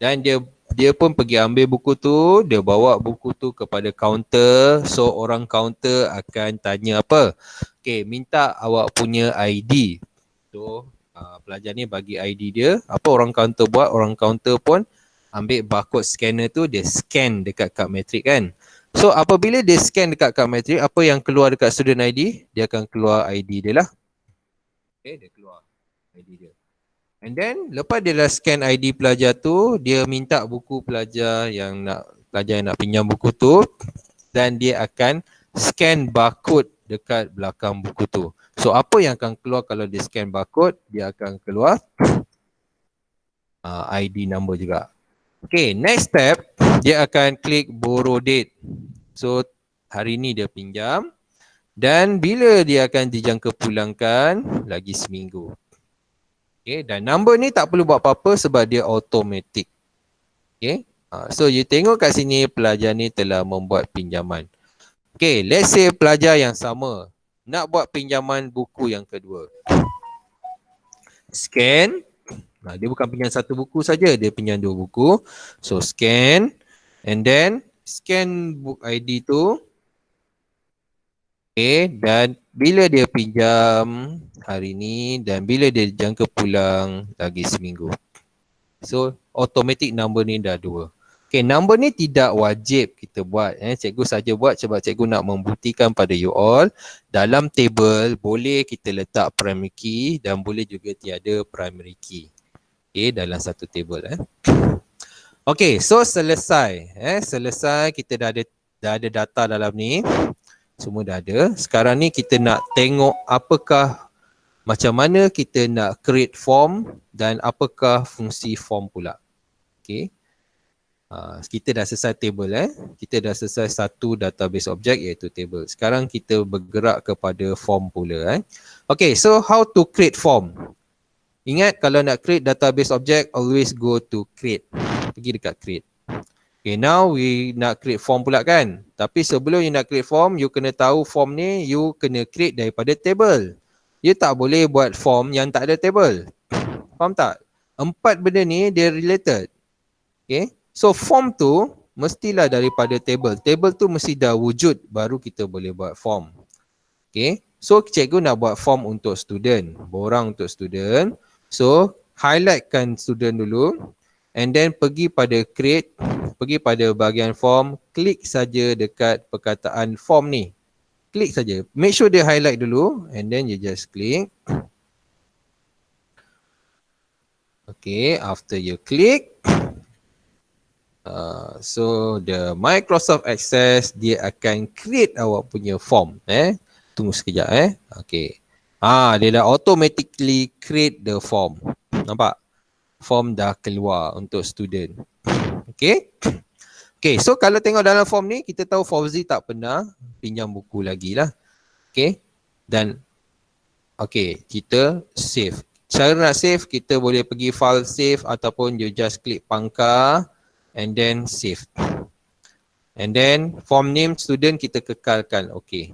dan dia pun pergi ambil buku tu, dia bawa buku tu kepada kaunter. So orang kaunter akan tanya apa? Okay, minta awak punya ID. So pelajar ni bagi ID dia. Apa orang kaunter buat? Orang kaunter pun ambil barcode scanner tu, dia scan dekat kad matrik kan. So apabila dia scan dekat kad matrik, apa yang keluar dekat student ID? Dia akan keluar ID dia lah. Okay, dia keluar ID dia. And then lepas dia dah scan ID pelajar tu, dia minta buku pelajar yang nak pelajar yang nak pinjam buku tu, dan dia akan scan barcode dekat belakang buku tu. So apa yang akan keluar kalau dia scan barcode? Dia akan keluar ID number juga. Okay, next step, dia akan klik borrow date. So hari ni dia pinjam dan bila dia akan dijangka pulangkan? Lagi seminggu. Okay, dan number ni tak perlu buat apa-apa sebab dia automatic. Okay, so you tengok kat sini pelajar ni telah membuat pinjaman. Okay, let's say pelajar yang sama nak buat pinjaman buku yang kedua. Scan. Dia bukan pinjam satu buku saja, dia pinjam 2 buku. So scan and then scan book ID tu. Okay, dan bila dia pinjam hari ni dan bila dia jangka pulang lagi seminggu. So automatic number ni dah 2. Okay, number ni tidak wajib kita buat. Cikgu saja buat sebab cikgu nak membuktikan pada you all dalam table boleh kita letak primary key dan boleh juga tiada primary key. Okay, dalam satu table. Okay, so selesai. Selesai, kita dah ada data dalam ni. Semua dah ada. Sekarang ni kita nak tengok apakah, macam mana kita nak create form dan apakah fungsi form pula. Okay. Kita dah selesai table. Kita dah selesai satu database object iaitu table. Sekarang kita bergerak kepada form pula. Okay, so how to create form? Ingat kalau nak create database object, always go to create. Pergi dekat create. Okay, now we nak create form pula kan. Tapi sebelum you nak create form, you kena tahu form ni you kena create daripada table. You tak boleh buat form yang tak ada table. Faham tak? 4 benda ni dia related. Okay. So form tu mestilah daripada table. Table tu mesti dah wujud baru kita boleh buat form. Okay. So cikgu nak buat form untuk student. Borang untuk student. So highlightkan student dulu. And then pergi pada create, pergi pada bahagian form, klik saja dekat perkataan form ni. Klik saja. Make sure dia highlight dulu and then you just click. Okay, after you click, so the Microsoft Access dia akan create awak punya form. Tunggu sekejap. Okay. Dia dah automatically create the form. Nampak? Form dah keluar untuk student. Okay. Okay, so kalau tengok dalam form ni, kita tahu Fauzi tak pernah pinjam buku lagi lah. Okay. Dan, okay, kita save. Cara nak save, kita boleh pergi file save ataupun you just klik pangkar and then save. And then form name student kita kekalkan. Okay.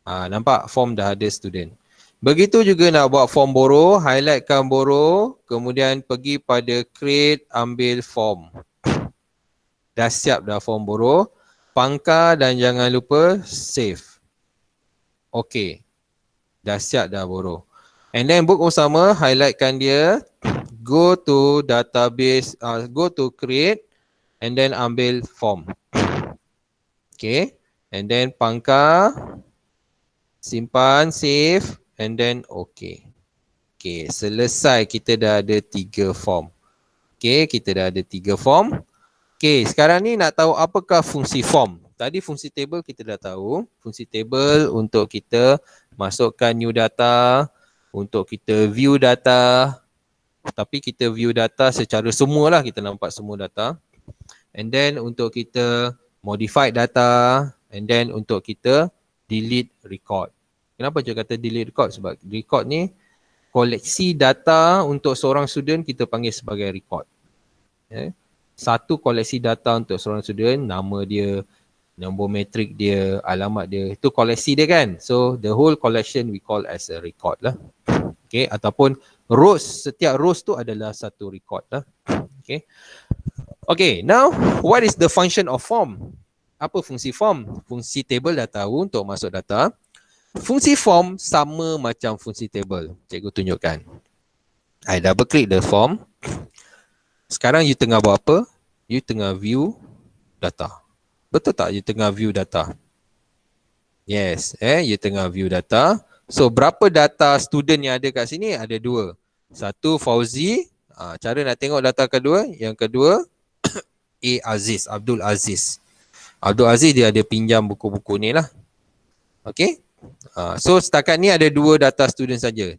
Nampak form dah ada student. Begitu juga nak buat form borrow, highlightkan borrow, kemudian pergi pada create, ambil form. Dah siap dah form borrow, pangkar dan jangan lupa save. Okay, dah siap dah borrow. And then book sama, highlightkan dia, go to database, go to create and then ambil form. Okay, and then pangkar, simpan, save. And then okay. Okay, selesai, kita dah ada 3 form. Okay, kita dah ada 3 form. Okay, sekarang ni nak tahu apakah fungsi form. Tadi fungsi table kita dah tahu. Fungsi table untuk kita masukkan new data, untuk kita view data. Tapi kita view data secara semualah, kita nampak semua data. And then untuk kita modify data. And then untuk kita delete record. Kenapa saya kata delete record? Sebab record ni koleksi data untuk seorang student kita panggil sebagai record. Satu koleksi data untuk seorang student, nama dia, nombor matrik dia, alamat dia, itu koleksi dia kan. So the whole collection we call as a record lah. Okay, ataupun rows, setiap rows tu adalah satu record lah. Okay. Okay, now what is the function of form? Apa fungsi form? Fungsi table dah tahu untuk masuk data. Fungsi form sama macam fungsi table. Cikgu tunjukkan. I double click the form. Sekarang you tengah buat apa? You tengah view data. Betul tak you tengah view data? Yes, you tengah view data. So berapa data student yang ada kat sini? Ada 2. Satu Fauzi. Cara nak tengok data kedua. Yang kedua Aziz, Abdul Aziz. Abdul Aziz dia ada pinjam buku-buku ni lah. Okay. So setakat ni ada 2 data student saja.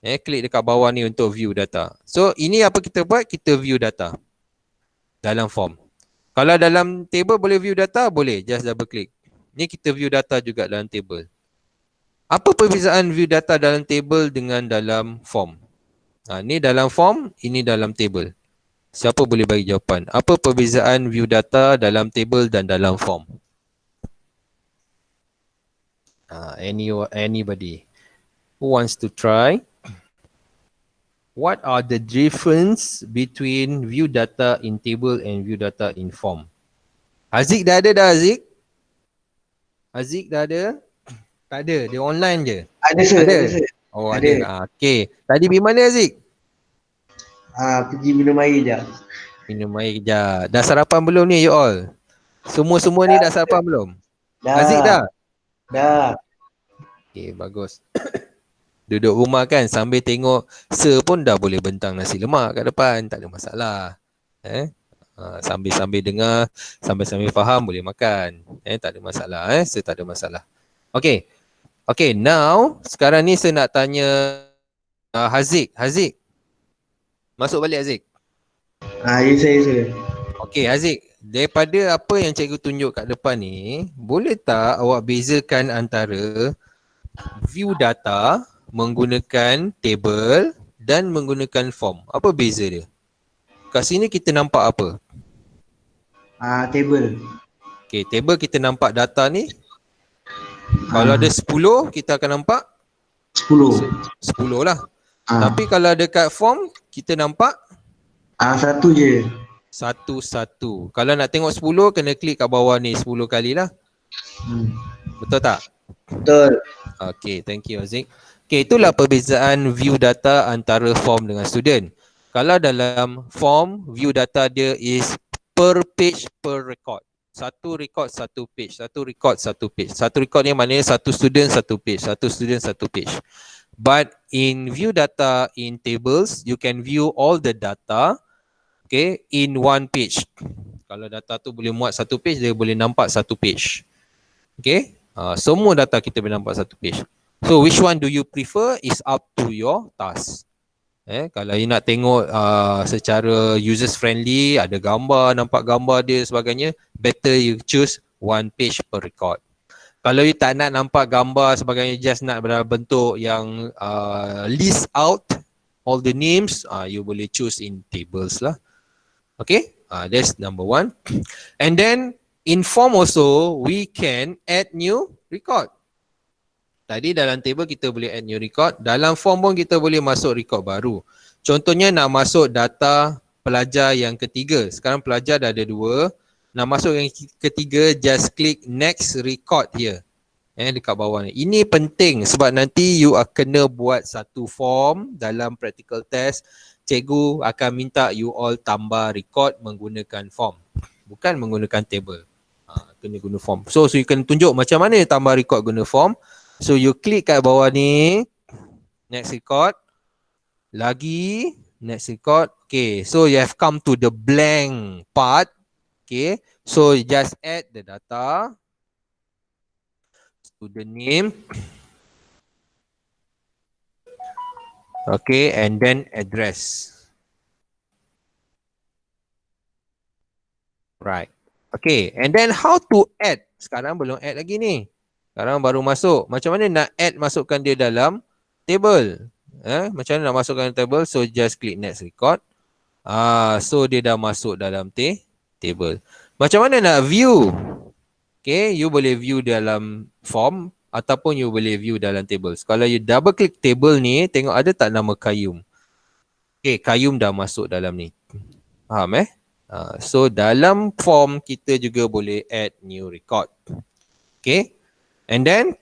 Klik dekat bawah ni untuk view data. So ini apa kita buat? Kita view data dalam form. Kalau dalam table boleh view data, boleh. Just double click. Ni kita view data juga dalam table. Apa perbezaan view data dalam table dengan dalam form? Ni dalam form, ini dalam table. Siapa boleh bagi jawapan? Apa perbezaan view data dalam table dan dalam form? Anybody who wants to try? What are the difference between view data in table and view data in form? Haziq dah ada dah, Haziq? Haziq dah ada? Tak ada, dia online je. Ada sir. Ada? Ada sir. Oh Ada. ada. Okay. Tadi pergi mana, Haziq? Pergi minum air je. Minum air kejap. Dah sarapan belum ni you all? Semua ni dah sarapan belum? Haziq dah? Dah. Okay, bagus. Duduk rumah kan sambil tengok sir pun dah boleh bentang nasi lemak kat depan. Tak ada masalah. Sambil-sambil dengar, sambil-sambil faham boleh makan. Tak ada masalah. Sir tak ada masalah. Okay. Okay, now sekarang ni saya nak tanya Haziq. Haziq. Masuk balik Haziq. Ya saya. Okay Haziq, daripada apa yang cikgu tunjuk kat depan ni, boleh tak awak bezakan antara view data menggunakan table dan menggunakan form? Apa beza dia? Kat sini kita nampak apa? Table. Okay, table kita nampak data ni. Kalau ada 10, kita akan nampak 10. 10 lah. Tapi kalau dekat form, kita nampak 1 je. Satu. Kalau nak tengok 10, kena klik kat bawah ni 10 kali lah. Betul tak? Betul. Okay, thank you Haziq. Okay, itulah perbezaan view data antara form dengan student. Kalau dalam form, view data dia is per page per record. Satu record satu page, satu record satu page. Satu record ni maknanya satu student satu page, satu student satu page. But in view data in tables, you can view all the data, okay, in one page. Kalau data tu boleh muat satu page, dia boleh nampak satu page. Okay, semua data kita boleh nampak satu page. So which one do you prefer is up to your task. Kalau you nak tengok secara users friendly, ada gambar, nampak gambar dia sebagainya, better you choose one page per record. Kalau you tak nak nampak gambar sebagainya, just nak dalam bentuk yang list out all the names, you boleh choose in tables lah. Okay, that's number one. And then in form also, we can add new record. Tadi dalam table kita boleh add new record. Dalam form pun kita boleh masuk record baru. Contohnya nak masuk data pelajar yang ketiga. Sekarang pelajar dah ada 2. Nak masuk yang ketiga, just click next record here. Dekat bawah ni. Ini penting sebab nanti you akan kena buat satu form dalam practical test. Cikgu akan minta you all tambah record menggunakan form. Bukan menggunakan table. Kena guna form. So you kena tunjuk macam mana tambah record guna form. So you klik kat bawah ni, next record, lagi, next record. Okay, so you have come to the blank part. Okay, so you just add the data, student name, okay, and then address. Right, okay, and then how to add? Sekarang belum add lagi ni. Sekarang baru masuk. Macam mana nak add masukkan dia dalam table? Macam mana nak masukkan table? So just click next record. So dia dah masuk dalam table. Macam mana nak view? Okay, you boleh view dalam form ataupun you boleh view dalam table. Kalau you double click table ni, tengok ada tak nama Qayyum? Okay, Qayyum dah masuk dalam ni. Faham so dalam form kita juga boleh add new record. Okay. And then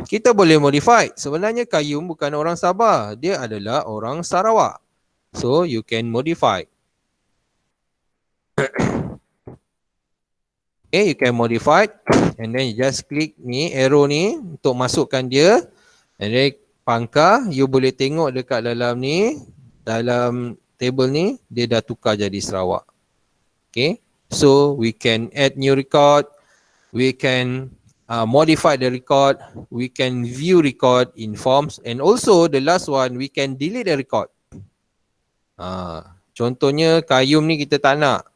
kita boleh modify. Sebenarnya Qayyum bukan orang Sabah. Dia adalah orang Sarawak. So you can modify. Okay, you can modify. And then you just click ni, arrow ni untuk masukkan dia. And then pangkah, you boleh tengok dekat dalam ni, dalam table ni, dia dah tukar jadi Sarawak. Okay. So we can add new record, we can modify the record, we can view record in forms, and also the last one, we can delete the record. Contohnya Qayyum ni kita tak nak.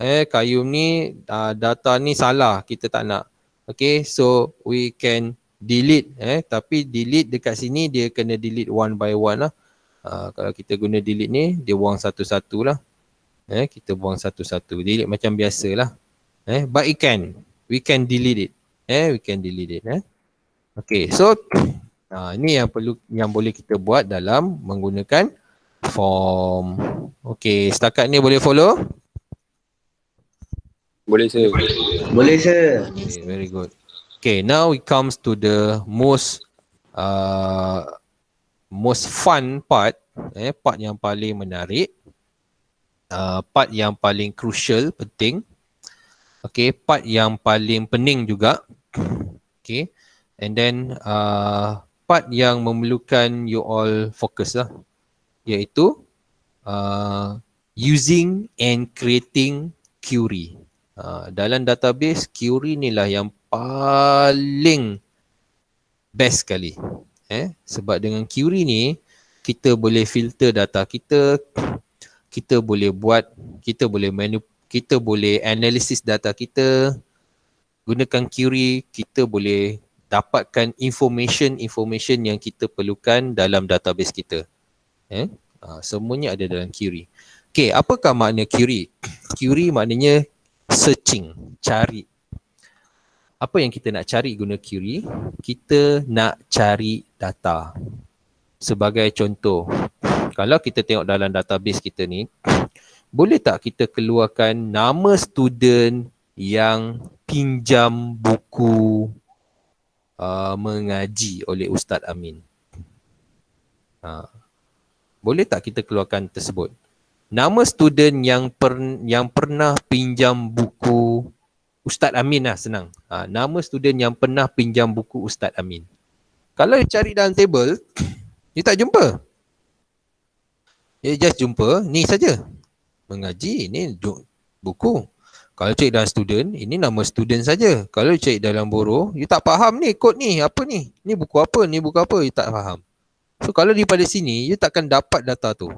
Qayyum ni data ni salah, kita tak nak. Okay, so we can delete. Tapi delete dekat sini dia kena delete one by one lah. Kalau kita guna delete ni, dia buang satu-satu lah. Kita buang satu-satu. Delete macam biasa lah. But we can delete it. We can delete it. Okay, so ini yang boleh kita buat dalam menggunakan form. Okay, setakat ni boleh follow? Boleh sir. Boleh sir. Okay, very good. Okay, now it comes to the most fun part, part yang paling menarik, part yang paling crucial, penting. Okay, part yang paling pening juga. Okay, and then part yang memerlukan you all fokus lah, iaitu using and creating query. Dalam database, query ni lah yang paling best sekali. Sebab dengan query ni, kita boleh filter data kita, kita boleh buat, kita boleh analisis data kita. Gunakan query, kita boleh dapatkan information yang kita perlukan dalam database kita. Semuanya ada dalam query. Okay, apakah makna query? Query maknanya searching, cari. Apa yang kita nak cari guna query? Kita nak cari data. Sebagai contoh, kalau kita tengok dalam database kita ni, boleh tak kita keluarkan nama student yang pinjam buku mengaji oleh Ustaz Amin? Boleh tak kita keluarkan tersebut? Nama student yang pernah pinjam buku Ustaz Amin lah, senang. Nama student yang pernah pinjam buku Ustaz Amin. Kalau you cari dalam table, you tak jumpa. You just jumpa ni saja. Mengaji, ni buku. Kalau cari dalam student, ini nama student saja. Kalau cari dalam bureau, you tak faham ni kod ni, apa ni? Ni buku apa, you tak faham. So kalau daripada sini, you takkan dapat data tu.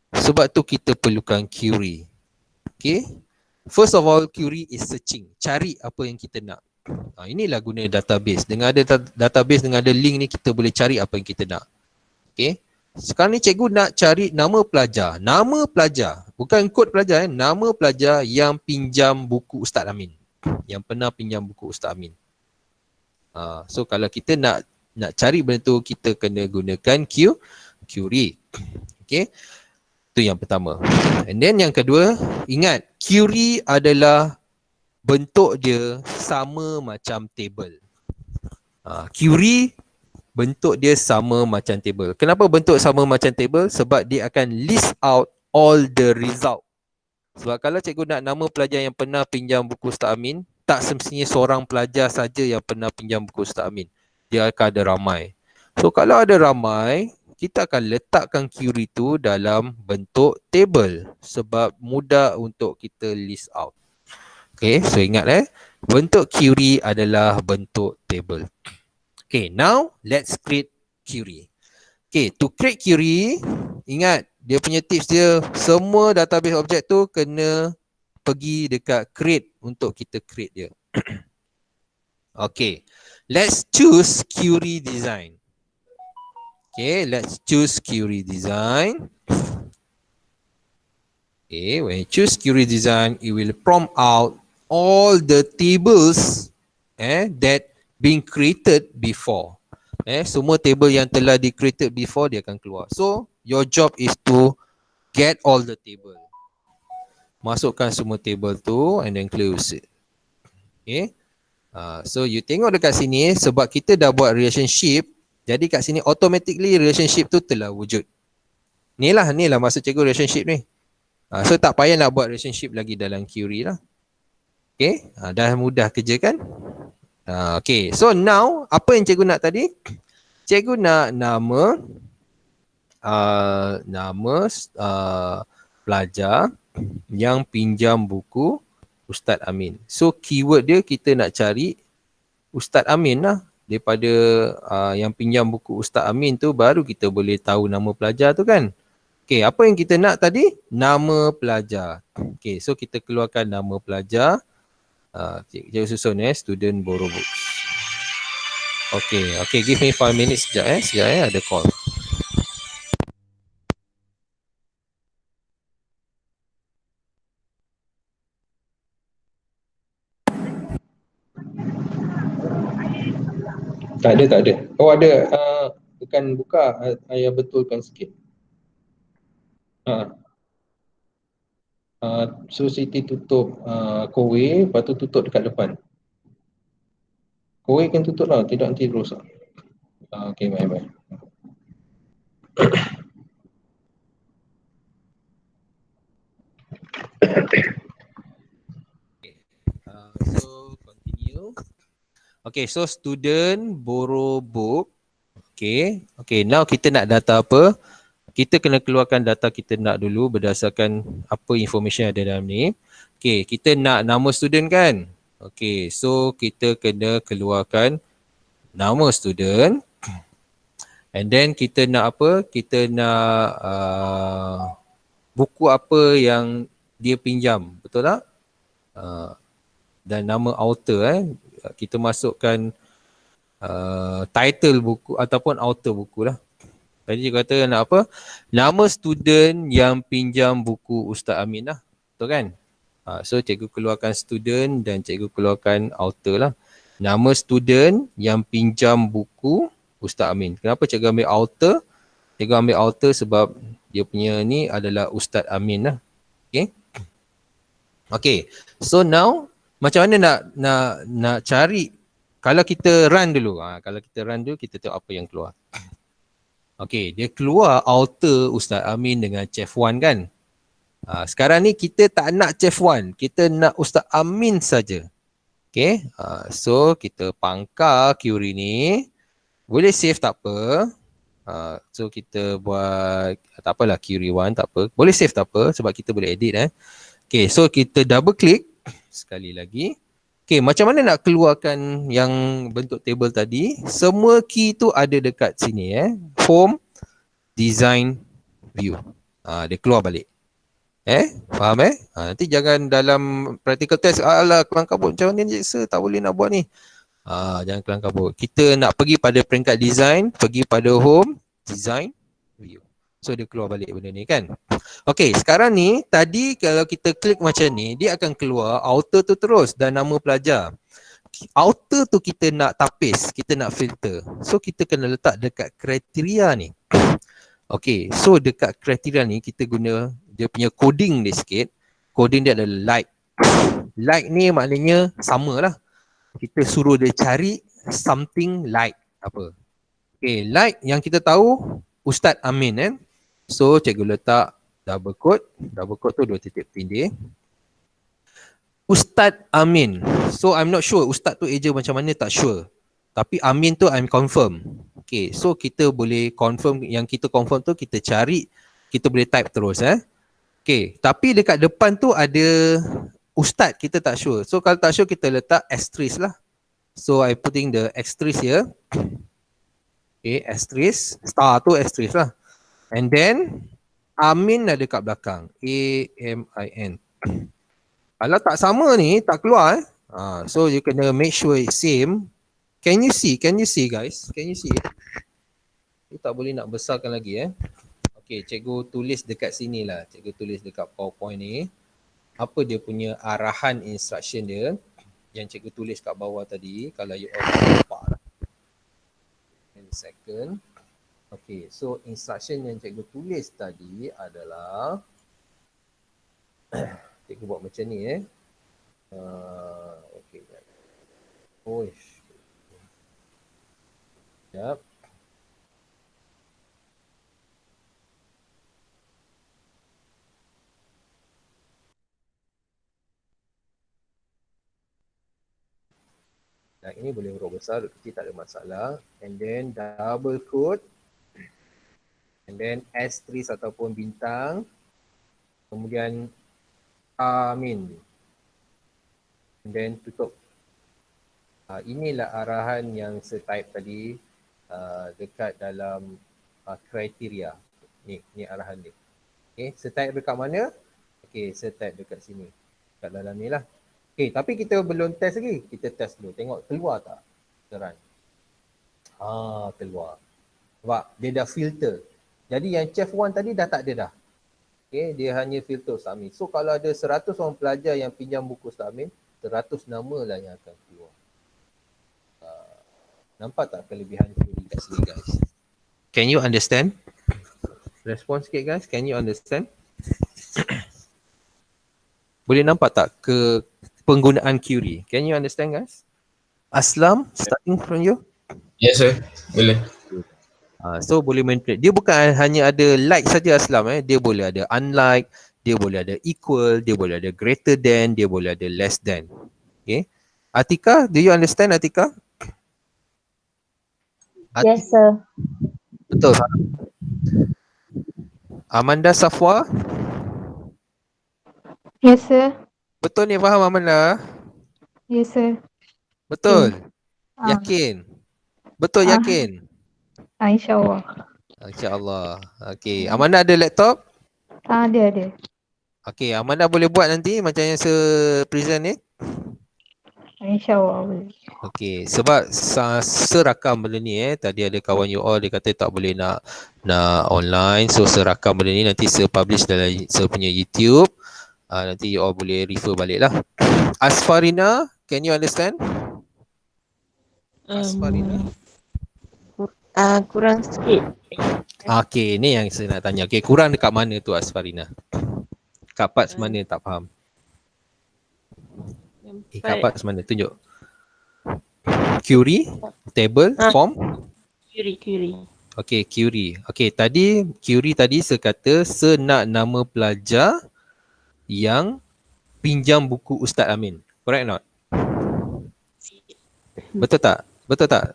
Sebab tu kita perlukan query. Okay. First of all, query is searching. Cari apa yang kita nak. Inilah guna database. Dengan ada database, dengan ada link ni, kita boleh cari apa yang kita nak. Okay. Sekarang ni cikgu nak cari nama pelajar. Nama pelajar. Bukan kod pelajar. Nama pelajar yang pinjam buku Ustaz Amin. Yang pernah pinjam buku Ustaz Amin. So kalau kita nak cari benda tu, kita kena gunakan query. Okay. Itu yang pertama. And then yang kedua, ingat, query adalah bentuk dia sama macam table. Query bentuk dia sama macam table. Kenapa bentuk sama macam table? Sebab dia akan list out all the result. Sebab kalau cikgu nak nama pelajar yang pernah pinjam buku Ustaz Amin, tak semestinya seorang pelajar saja yang pernah pinjam buku Ustaz Amin. Dia akan ada ramai. So kalau ada ramai, kita akan letakkan query tu dalam bentuk table. Sebab mudah untuk kita list out. Okay, so ingat bentuk query adalah bentuk table. Okay, now let's create query. Okay, to create query, ingat dia punya tips dia, semua database object tu kena pergi dekat create untuk kita create dia. Okay, let's choose query design. Okay, let's choose query design. Okay, when you choose query design, it will prompt out all the tables that being created before. Semua table yang telah di-created before dia akan keluar. So, your job is to get all the table. Masukkan semua table tu and then close it. Okay. So, you tengok dekat sini, sebab kita dah buat relationship, jadi kat sini automatically relationship tu telah wujud. Ni lah maksud cikgu relationship ni. So, tak payah nak buat relationship lagi dalam query lah. Okay. Dah mudah kerja kan? Okay, so now apa yang cikgu nak tadi? Cikgu nak nama pelajar yang pinjam buku Ustaz Amin. So keyword dia kita nak cari Ustaz Amin lah. Daripada yang pinjam buku Ustaz Amin tu baru kita boleh tahu nama pelajar tu kan. Okay, apa yang kita nak tadi? Nama pelajar. Okay, so kita keluarkan nama pelajar. Cikgu susun student borrow books. Okay, give me 5 minutes sekejap ada call. Tak ada. Oh ada, tekan buka, ayah betulkan sikit. So Siti tutup Kowe, lepas tu tutup dekat depan. Kowe kan tutup lah, tidak nanti rosak. Okay, bye. So continue. Okay, so student borrow book. Okay, now kita nak data apa? Kita kena keluarkan data kita nak dulu berdasarkan apa information yang ada dalam ni. Okay, kita nak nama student kan? Okay, so kita kena keluarkan nama student. And then kita nak apa? Kita nak buku apa yang dia pinjam. Betul tak? Dan nama author kita masukkan title buku ataupun author buku lah. Tadi dia kata nak apa? Nama student yang pinjam buku Ustaz Amin lah. Betul kan? So cikgu keluarkan student dan cikgu keluarkan author lah. Nama student yang pinjam buku Ustaz Amin. Kenapa cikgu ambil author? Cikgu ambil author sebab dia punya ni adalah Ustaz Amin lah. Okay. So now macam mana nak cari? Kalau kita run dulu. Kita tengok apa yang keluar. Okay, dia keluar author Ustaz Amin dengan Chef Wan kan. Sekarang ni kita tak nak Chef Wan, kita nak Ustaz Amin saja. Okay, so kita pangkar query ni. Boleh save tak apa. So kita buat, tak apalah query 1 tak apa. Boleh save tak apa sebab kita boleh edit. Okay, so kita double click sekali lagi. Okay, macam mana nak keluarkan yang bentuk table tadi? Semua key tu ada dekat sini Form, Design, View. Dia keluar balik. Faham nanti jangan dalam practical test, alah kelang kabut macam mana ni sir, tak boleh nak buat ni. Jangan kelang kabut. Kita nak pergi pada peringkat design, pergi pada Home, Design, View. So dia keluar balik benda ni kan. Okay, sekarang ni tadi kalau kita klik macam ni, dia akan keluar author tu terus dan nama pelajar. Author tu kita nak tapis, kita nak filter. So kita kena letak dekat kriteria ni. Okay, so dekat kriteria ni kita guna dia punya coding dia sikit. Coding dia adalah like. Like ni maknanya sama lah. Kita suruh dia cari something like apa. Okay, like yang kita tahu Ustaz Amin So cikgu letak double quote tu 2 titik tindih. Ustaz Amin. So I'm not sure Ustaz tu eja macam mana, tak sure. Tapi Amin tu I'm confirm. Okay, so kita boleh confirm, yang kita confirm tu kita cari, kita boleh type terus Okay, tapi dekat depan tu ada Ustaz, kita tak sure. So kalau tak sure kita letak asterisk lah. So I putting the asterisk here. Okay, asterisk, star tu asterisk lah. And then Amin ada kat belakang. A-M-I-N. Kalau tak sama ni, tak keluar so you kena make sure it's same. Can you see guys? Can you see it? You tak boleh nak besarkan lagi Okay, cikgu tulis dekat sini lah. Cikgu tulis dekat PowerPoint ni. Apa dia punya arahan instruction dia. Yang cikgu tulis kat bawah tadi. Kalau you all nampak lah. In a second. Okay, so instruction yang cikgu tulis tadi adalah cikgu buat macam ni okay. Sekejap. Nah, ini boleh huruf besar, huruf kecil tak ada masalah. And then double quote. And then asterisk ataupun bintang. Kemudian Amin. and then tutup. Inilah arahan yang saya type tadi dekat dalam kriteria. Ni arahan dia. Okay, saya type dekat mana? Okay, saya type dekat sini. Dekat dalam ni lah. Okay, tapi kita belum test lagi. Kita test dulu. Tengok keluar tak? Run. Keluar. Sebab dia dah filter. Jadi yang chef 1 tadi dah tak ada dah. Okay, dia hanya filter Ustaz Amin. So kalau ada 100 orang pelajar yang pinjam buku Ustaz Amin, 100 nama lah yang akan keluar. Nampak tak kelebihan teori kat sini guys? Can you understand? Respon sikit guys, can you understand? Boleh nampak tak ke penggunaan query? Can you understand guys? Aslam, starting from you. Yes sir. Boleh. So boleh manipulate. Dia bukan hanya ada like saja Aslam dia boleh ada unlike, dia boleh ada equal, dia boleh ada greater than, dia boleh ada less than. Okay. Atika, do you understand Atika? Yes, sir. Betul. Amanda Safwa? Yes, sir. Betul ni, faham Amanda? Yes, sir. Betul? Yakin? Betul yakin? InsyaAllah. InsyaAllah. Okay. Amanda ada laptop? Ada. Okay. Amanda boleh buat nanti macam yang saya present ni? InsyaAllah boleh. Okay. Sebab serakam benda ni tadi ada kawan you all dia kata tak boleh nak online. So serakam benda ni nanti saya publish dalam saya punya YouTube. Nanti you all boleh refer balik lah. Asfarina, can you understand? Asfarina? Kurang sikit. Okay, ni yang saya nak tanya. Okay, kurang dekat mana tu Asfarina? Kat parts mana tak faham? Kat parts mana? Tunjuk. Query, table, form? Query. Okay, query. Okay, tadi query tadi saya kata saya nak nama pelajar yang pinjam buku Ustaz Amin. Correct not? Betul tak? Betul tak?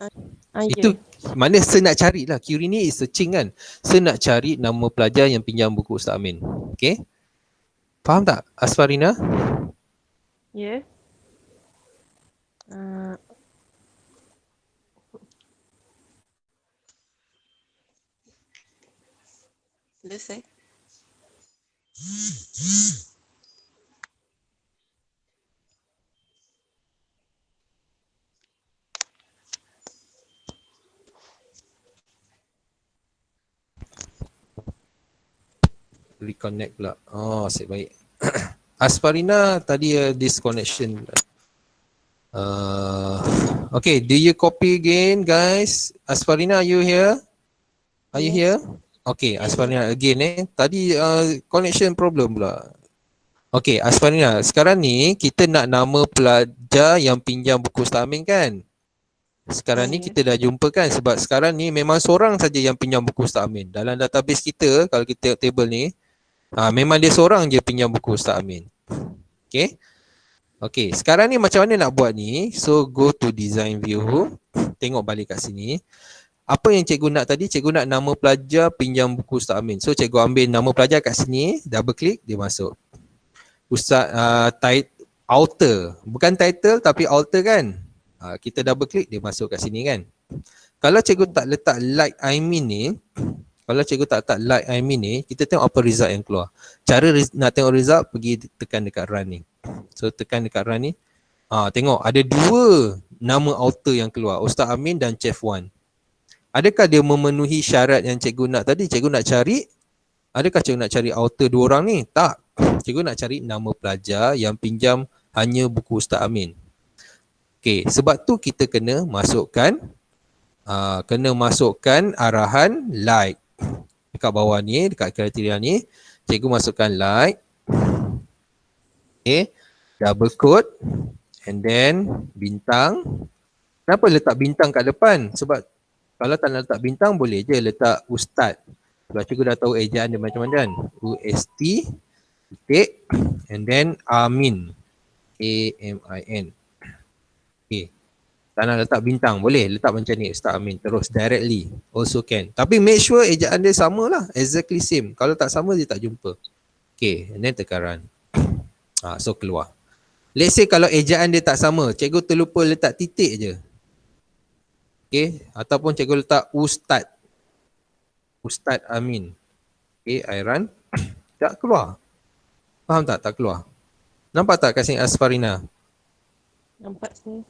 Itu mana saya nak cari lah. Query ni is searching kan. Saya nak cari nama pelajar yang pinjam buku Ustaz Amin. Okay? Faham tak Asfarina? Ya. Selesai. Reconnect pula. Oh, asyik baik. Asfarina tadi disconnection. Okay, do you copy again guys? Asfarina, are you here? Are you here? Okay, Asfarina again Tadi connection problem pula. Okay, Asfarina, sekarang ni kita nak nama pelajar yang pinjam buku Ustaz Amin kan? Sekarang ni kita dah jumpa kan, sebab sekarang ni memang seorang saja yang pinjam buku Ustaz Amin. Dalam database kita, kalau kita tengok table ni, memang dia seorang je pinjam buku Ustaz Amin. Okay. Okay, sekarang ni macam mana nak buat ni? So, go to design view. Tengok balik kat sini. Apa yang cikgu nak tadi? Cikgu nak nama pelajar pinjam buku Ustaz Amin. So, cikgu ambil nama pelajar kat sini, double click, dia masuk. Ustaz, author. Bukan title tapi author kan? Kita double click, dia masuk kat sini kan? Kalau cikgu tak letak like Aimin ni, kita tengok apa result yang keluar. Cara nak tengok result, pergi tekan dekat run ni. So tekan dekat run ni. Tengok ada dua nama author yang keluar, Ustaz Amin dan Chef Wan. Adakah dia memenuhi syarat yang cikgu nak tadi? Cikgu nak cari, adakah cikgu nak cari author dua orang ni? Tak. Cikgu nak cari nama pelajar yang pinjam hanya buku Ustaz Amin. Okay, sebab tu kita kena masukkan arahan like. Dekat bawah ni, dekat kriteria ni, cikgu masukkan like. Okay, double quote and then bintang. Kenapa letak bintang kat depan? Sebab kalau tak nak letak bintang, boleh je letak Ustaz. Sebab cikgu dah tahu ejaan dia macam mana kan. UST titik and then Amin. AMIN. Okay. Tak nak letak bintang, boleh letak macam ni, Ustaz Amin, terus directly also can. Tapi make sure ejaan dia sama lah, exactly same. Kalau tak sama dia tak jumpa. Okay, and then tekan run. So keluar. Let's say kalau ejaan dia tak sama, cikgu terlupa letak titik je. Okay, ataupun cikgu letak Ustaz. Ustaz Amin. Okay, I run. Tak keluar. Faham tak? Tak keluar. Nampak tak kat sini Asfarina? Nampak sini.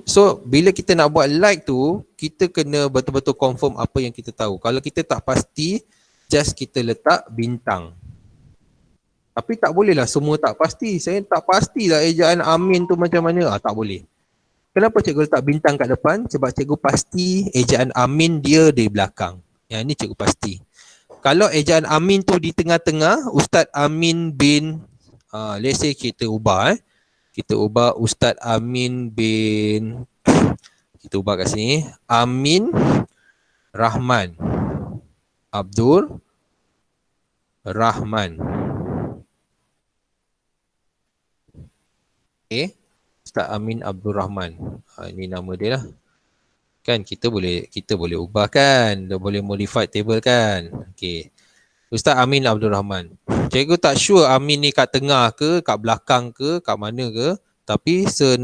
So bila kita nak buat like tu, kita kena betul-betul confirm apa yang kita tahu. Kalau kita tak pasti, just kita letak bintang. Tapi tak boleh lah semua tak pasti. Saya tak pastilah ejaan Amin tu macam mana. Tak boleh. Kenapa cikgu letak bintang kat depan? Sebab cikgu pasti ejaan Amin dia di belakang. Yang ni cikgu pasti. Kalau ejaan Amin tu di tengah-tengah, Ustaz Amin bin, let's say kita ubah Kita ubah Ustaz Amin bin, kita ubah kat sini, Amin Rahman Abdul Rahman. Okay, Ustaz Amin Abdul Rahman. Ini nama dia lah. Kan kita boleh ubah kan, dia boleh modify table kan. Okay, Ustaz Amin Abdul Rahman. Cikgu tak sure Amin ni kat tengah ke, kat belakang ke, kat mana ke, tapi saya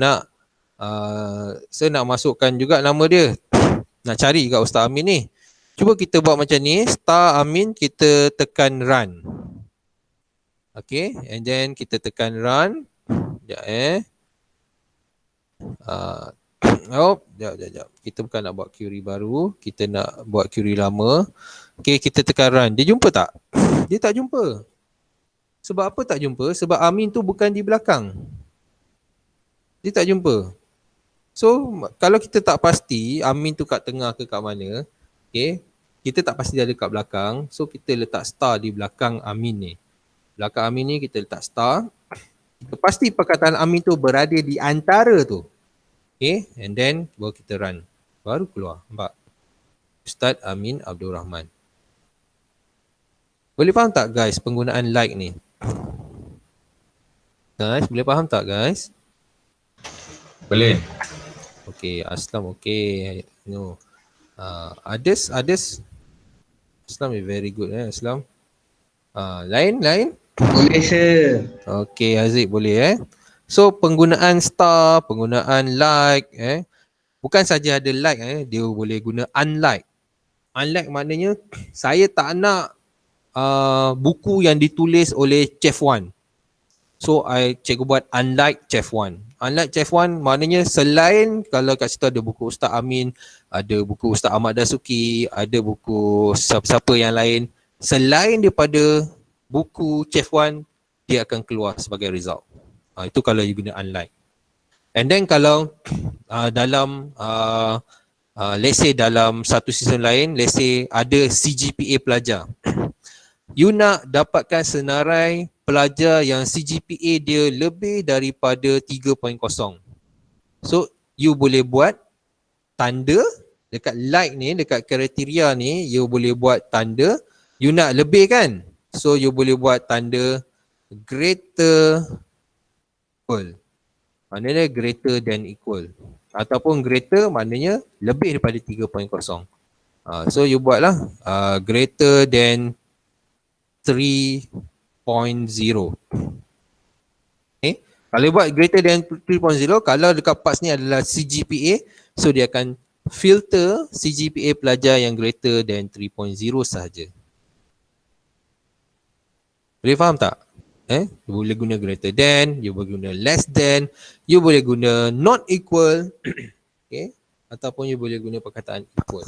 nak masukkan juga nama dia. Nak cari juga Ustaz Amin ni. Cuba kita buat macam ni, star Amin, kita tekan run. Okay, and then kita tekan run. Sekejap Sekejap. Kita bukan nak buat query baru, kita nak buat query lama. Okay, kita tekan run. Dia jumpa tak? Dia tak jumpa. Sebab apa tak jumpa? Sebab Amin tu bukan di belakang. Dia tak jumpa. So, kalau kita tak pasti Amin tu kat tengah ke kat mana, okay, kita tak pasti dia ada kat belakang. So, kita letak star di belakang Amin ni. Belakang Amin ni kita letak star. Kita pasti perkataan Amin tu berada di antara tu. Okay, and then baru kita run. Baru keluar. Nampak? Ustaz Amin Abdul Rahman. Boleh faham tak guys penggunaan like ni? Guys, boleh faham tak guys? Boleh. Okay, Aslam okay. No. Others. Aslam is very good Aslam. Lain? Boleh sir. Okay, Aziz boleh So penggunaan star, penggunaan like bukan saja ada like dia boleh guna unlike. Unlike maknanya saya tak nak buku yang ditulis oleh Chef Wan. So cikgu buat unlike Chef Wan. Unlike Chef Wan maknanya selain kalau kat situ ada buku Ustaz Amin, ada buku Ustaz Ahmad Dasuki, ada buku siapa-siapa yang lain, selain daripada buku Chef Wan, dia akan keluar sebagai result. Itu kalau you guna unlike. And then kalau dalam let's say dalam satu season lain, let's say ada CGPA pelajar. You nak dapatkan senarai pelajar yang CGPA dia lebih daripada 3.0. So you boleh buat tanda dekat like ni, dekat kriteria ni, you boleh buat tanda. You nak lebih kan? So you boleh buat tanda greater equal. Maknanya greater than equal. Ataupun greater maknanya lebih daripada 3.0. So you buatlah greater than 3.0. Okay. Kalau buat greater than 3.0, kalau dekat parts ni adalah CGPA, so dia akan filter CGPA pelajar yang greater than 3.0 sahaja. Boleh faham tak? You boleh guna greater than, you boleh guna less than, you boleh guna not equal, okay? Ataupun you boleh guna perkataan equal.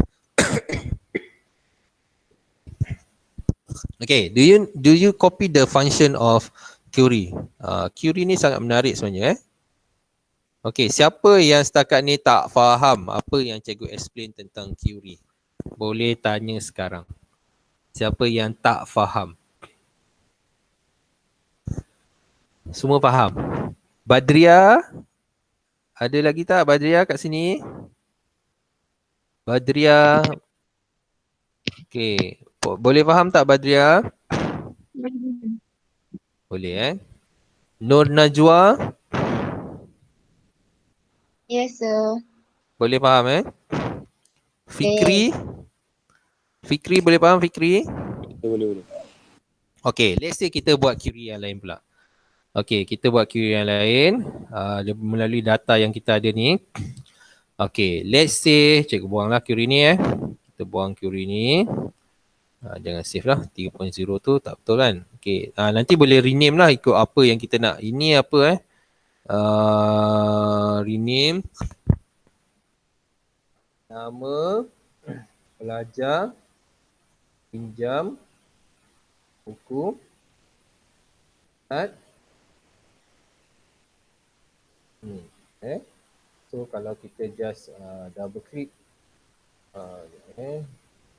Okay, do you copy the function of query? Query ni sangat menarik sebenarnya. Okay, siapa yang setakat ni tak faham apa yang cikgu explain tentang query? Boleh tanya sekarang. Siapa yang tak faham? Semua faham? Badria? Ada lagi tak Badria kat sini? Badria? Okay. Boleh faham tak Badria? Boleh Nur Najwa? Yes, sir. Boleh faham Fikri? Fikri boleh faham Fikri? Boleh. Okay, let's say kita buat query yang lain pula. Okey, kita buat query yang lain. Melalui data yang kita ada ni. Okey, let's say, cikgu buanglah query ni Kita buang query ni. Jangan save lah, 3.0 tu tak betul kan. Okey, nanti boleh rename lah ikut apa yang kita nak. Ini apa rename nama pelajar pinjam buku ni. So kalau kita just double click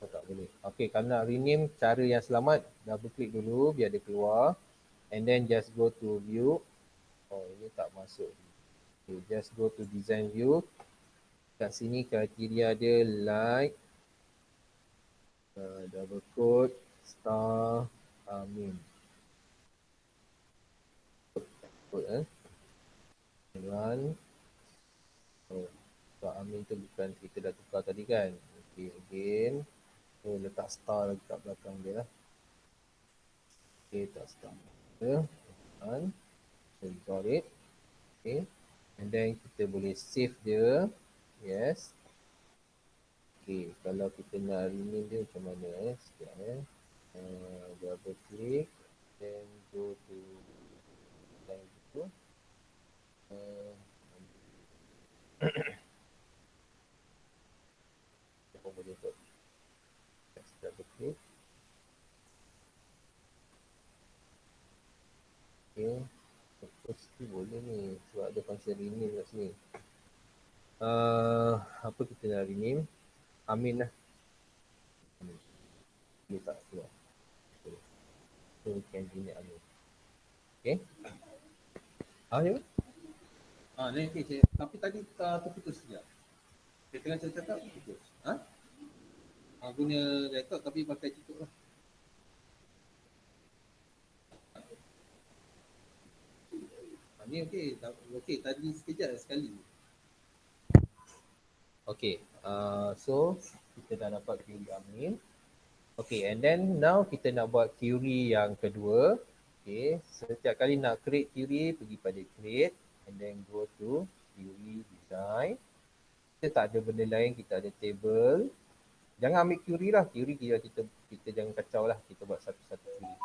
tak boleh. Okey, kalau nak rename cara yang selamat, double click dulu biar dia keluar and then just go to view. Ini tak masuk. Okay, just go to design view. Kat sini kriteria dia like double quote star Amin. Run. Star Amin tu bukan kita dah tukar tadi kan. Okay, again. Letak star lagi kat belakang dia lah. Okay, letak star. Run. So we got it. Okay. And then kita boleh save dia. Yes. Okay, kalau kita nak rename dia macam mana sekejap double click. Then go to design view. Apa boleh buat? Double click. Okay. Mesti boleh ni sebab ada function rename kat sini. Apa kita nak rename? Amin lah. Dia tak keluar. So we can rename Amin. Okay. Ya. Ni okay. Tapi tadi terputus sekejap. Dia tengah cakap terputus. Guna laptop tapi pakai cukup lah. Ni okey. Okey, tadi sekejap sekali. Okey. So kita dah dapat query Amin. Okey, and then now kita nak buat query yang kedua. Okey, setiap kali nak create query, pergi pada create and then go to query design. Kita tak ada benda lain, kita ada table. Jangan ambil query lah. Query kita jangan kacau lah. Kita buat satu-satu query.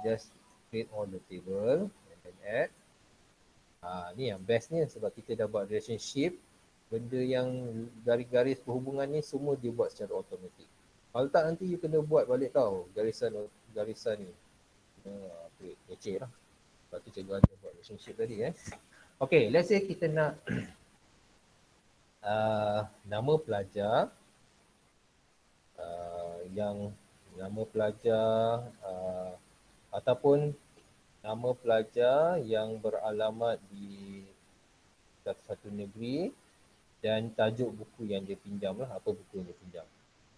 Just create all the table and then add. Ni yang bestnya sebab kita dah buat relationship. Benda yang garis-garis perhubungan ni semua dia buat secara automatik. Kalau tak nanti you kena buat balik tau garisan ni. Leceh lah. Lepas tu cikgu ada buat relationship tadi Okay, let's say kita nak nama pelajar yang nama pelajar ataupun nama pelajar yang beralamat di satu negeri dan tajuk buku yang dia pinjam lah, apa buku yang dia pinjam.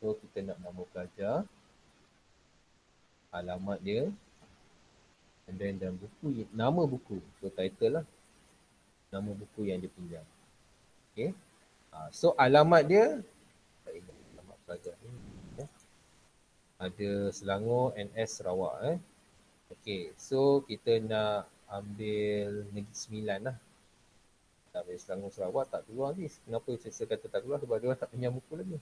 So kita nak nama pelajar, alamat dia, and then dan buku, nama buku, so title lah, nama buku yang dia pinjam. Okay. So alamat dia, alamat pelajar ni, ada Selangor, NS, Sarawak. Okay, so kita nak ambil Negeri Sembilan lah. Ambil Selangor, Sarawak tak keluar ni. Kenapa saya kata tak keluar? Sebab dia tak pinjam buku lagi.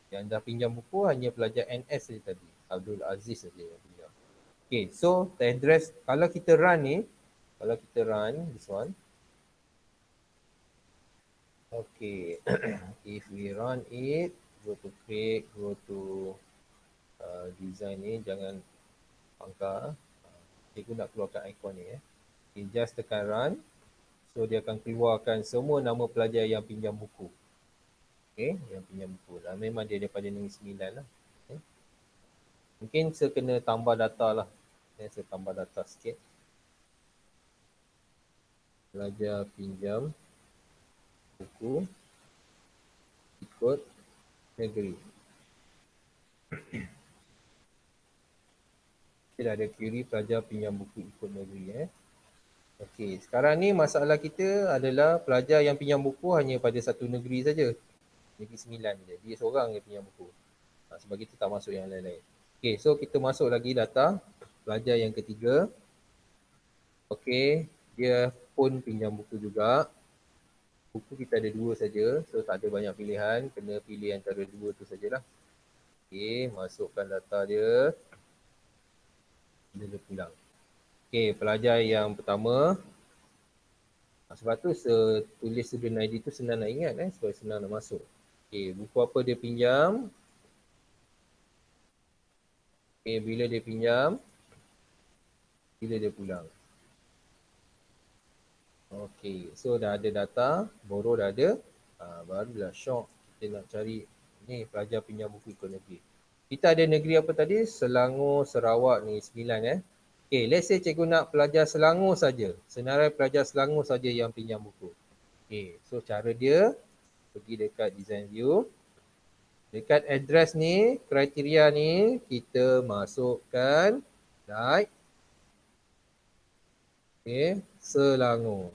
Yang dah pinjam buku hanya pelajar NS saja tadi. Abdul Aziz saja yang pinjam. Okay, so the address, kalau kita run ni, this one. Okay, if we run it, go to create, go to design ni, jangan pangkal. Cikgu nak keluarkan ikon ni. Okay, just tekan run. So dia akan keluarkan semua nama pelajar yang pinjam buku. Okay, yang pinjam buku. Dan memang dia daripada Negeri Sembilan lah. Okay. Mungkin saya kena tambah data lah. Saya tambah data sikit. Pelajar pinjam buku ikut negeri. Kita ada query pelajar pinjam buku ikut negeri. Okey, sekarang ni masalah kita adalah pelajar yang pinjam buku hanya pada satu negeri saja. Negeri Sembilan je. Dia seorang yang pinjam buku. Sebab kita tak masuk yang lain-lain. Okey, so kita masuk lagi data pelajar yang ketiga. Okey, dia pun pinjam buku juga. Buku kita ada 2 saja, so tak ada banyak pilihan, kena pilih antara 2 tu sajalah. Okey, masukkan data dia. Dia pulang. Okey, pelajar yang pertama. Sebab tu tulis student ID tu senang nak ingat supaya senang nak masuk. Okey, buku apa dia pinjam? Okey, bila dia pinjam? Bila dia pulang. Okey, so dah ada data, borrow dah ada. Barulah syok kita nak cari ni pelajar pinjam buku ikut negeri. Kita ada negeri apa tadi? Selangor, Sarawak ni 9 Okay, let's say cikgu nak pelajar Selangor saja. Senarai pelajar Selangor saja yang pinjam buku. Okay, so cara dia pergi dekat design view. Dekat address ni, kriteria ni kita masukkan like. Okay, Selangor.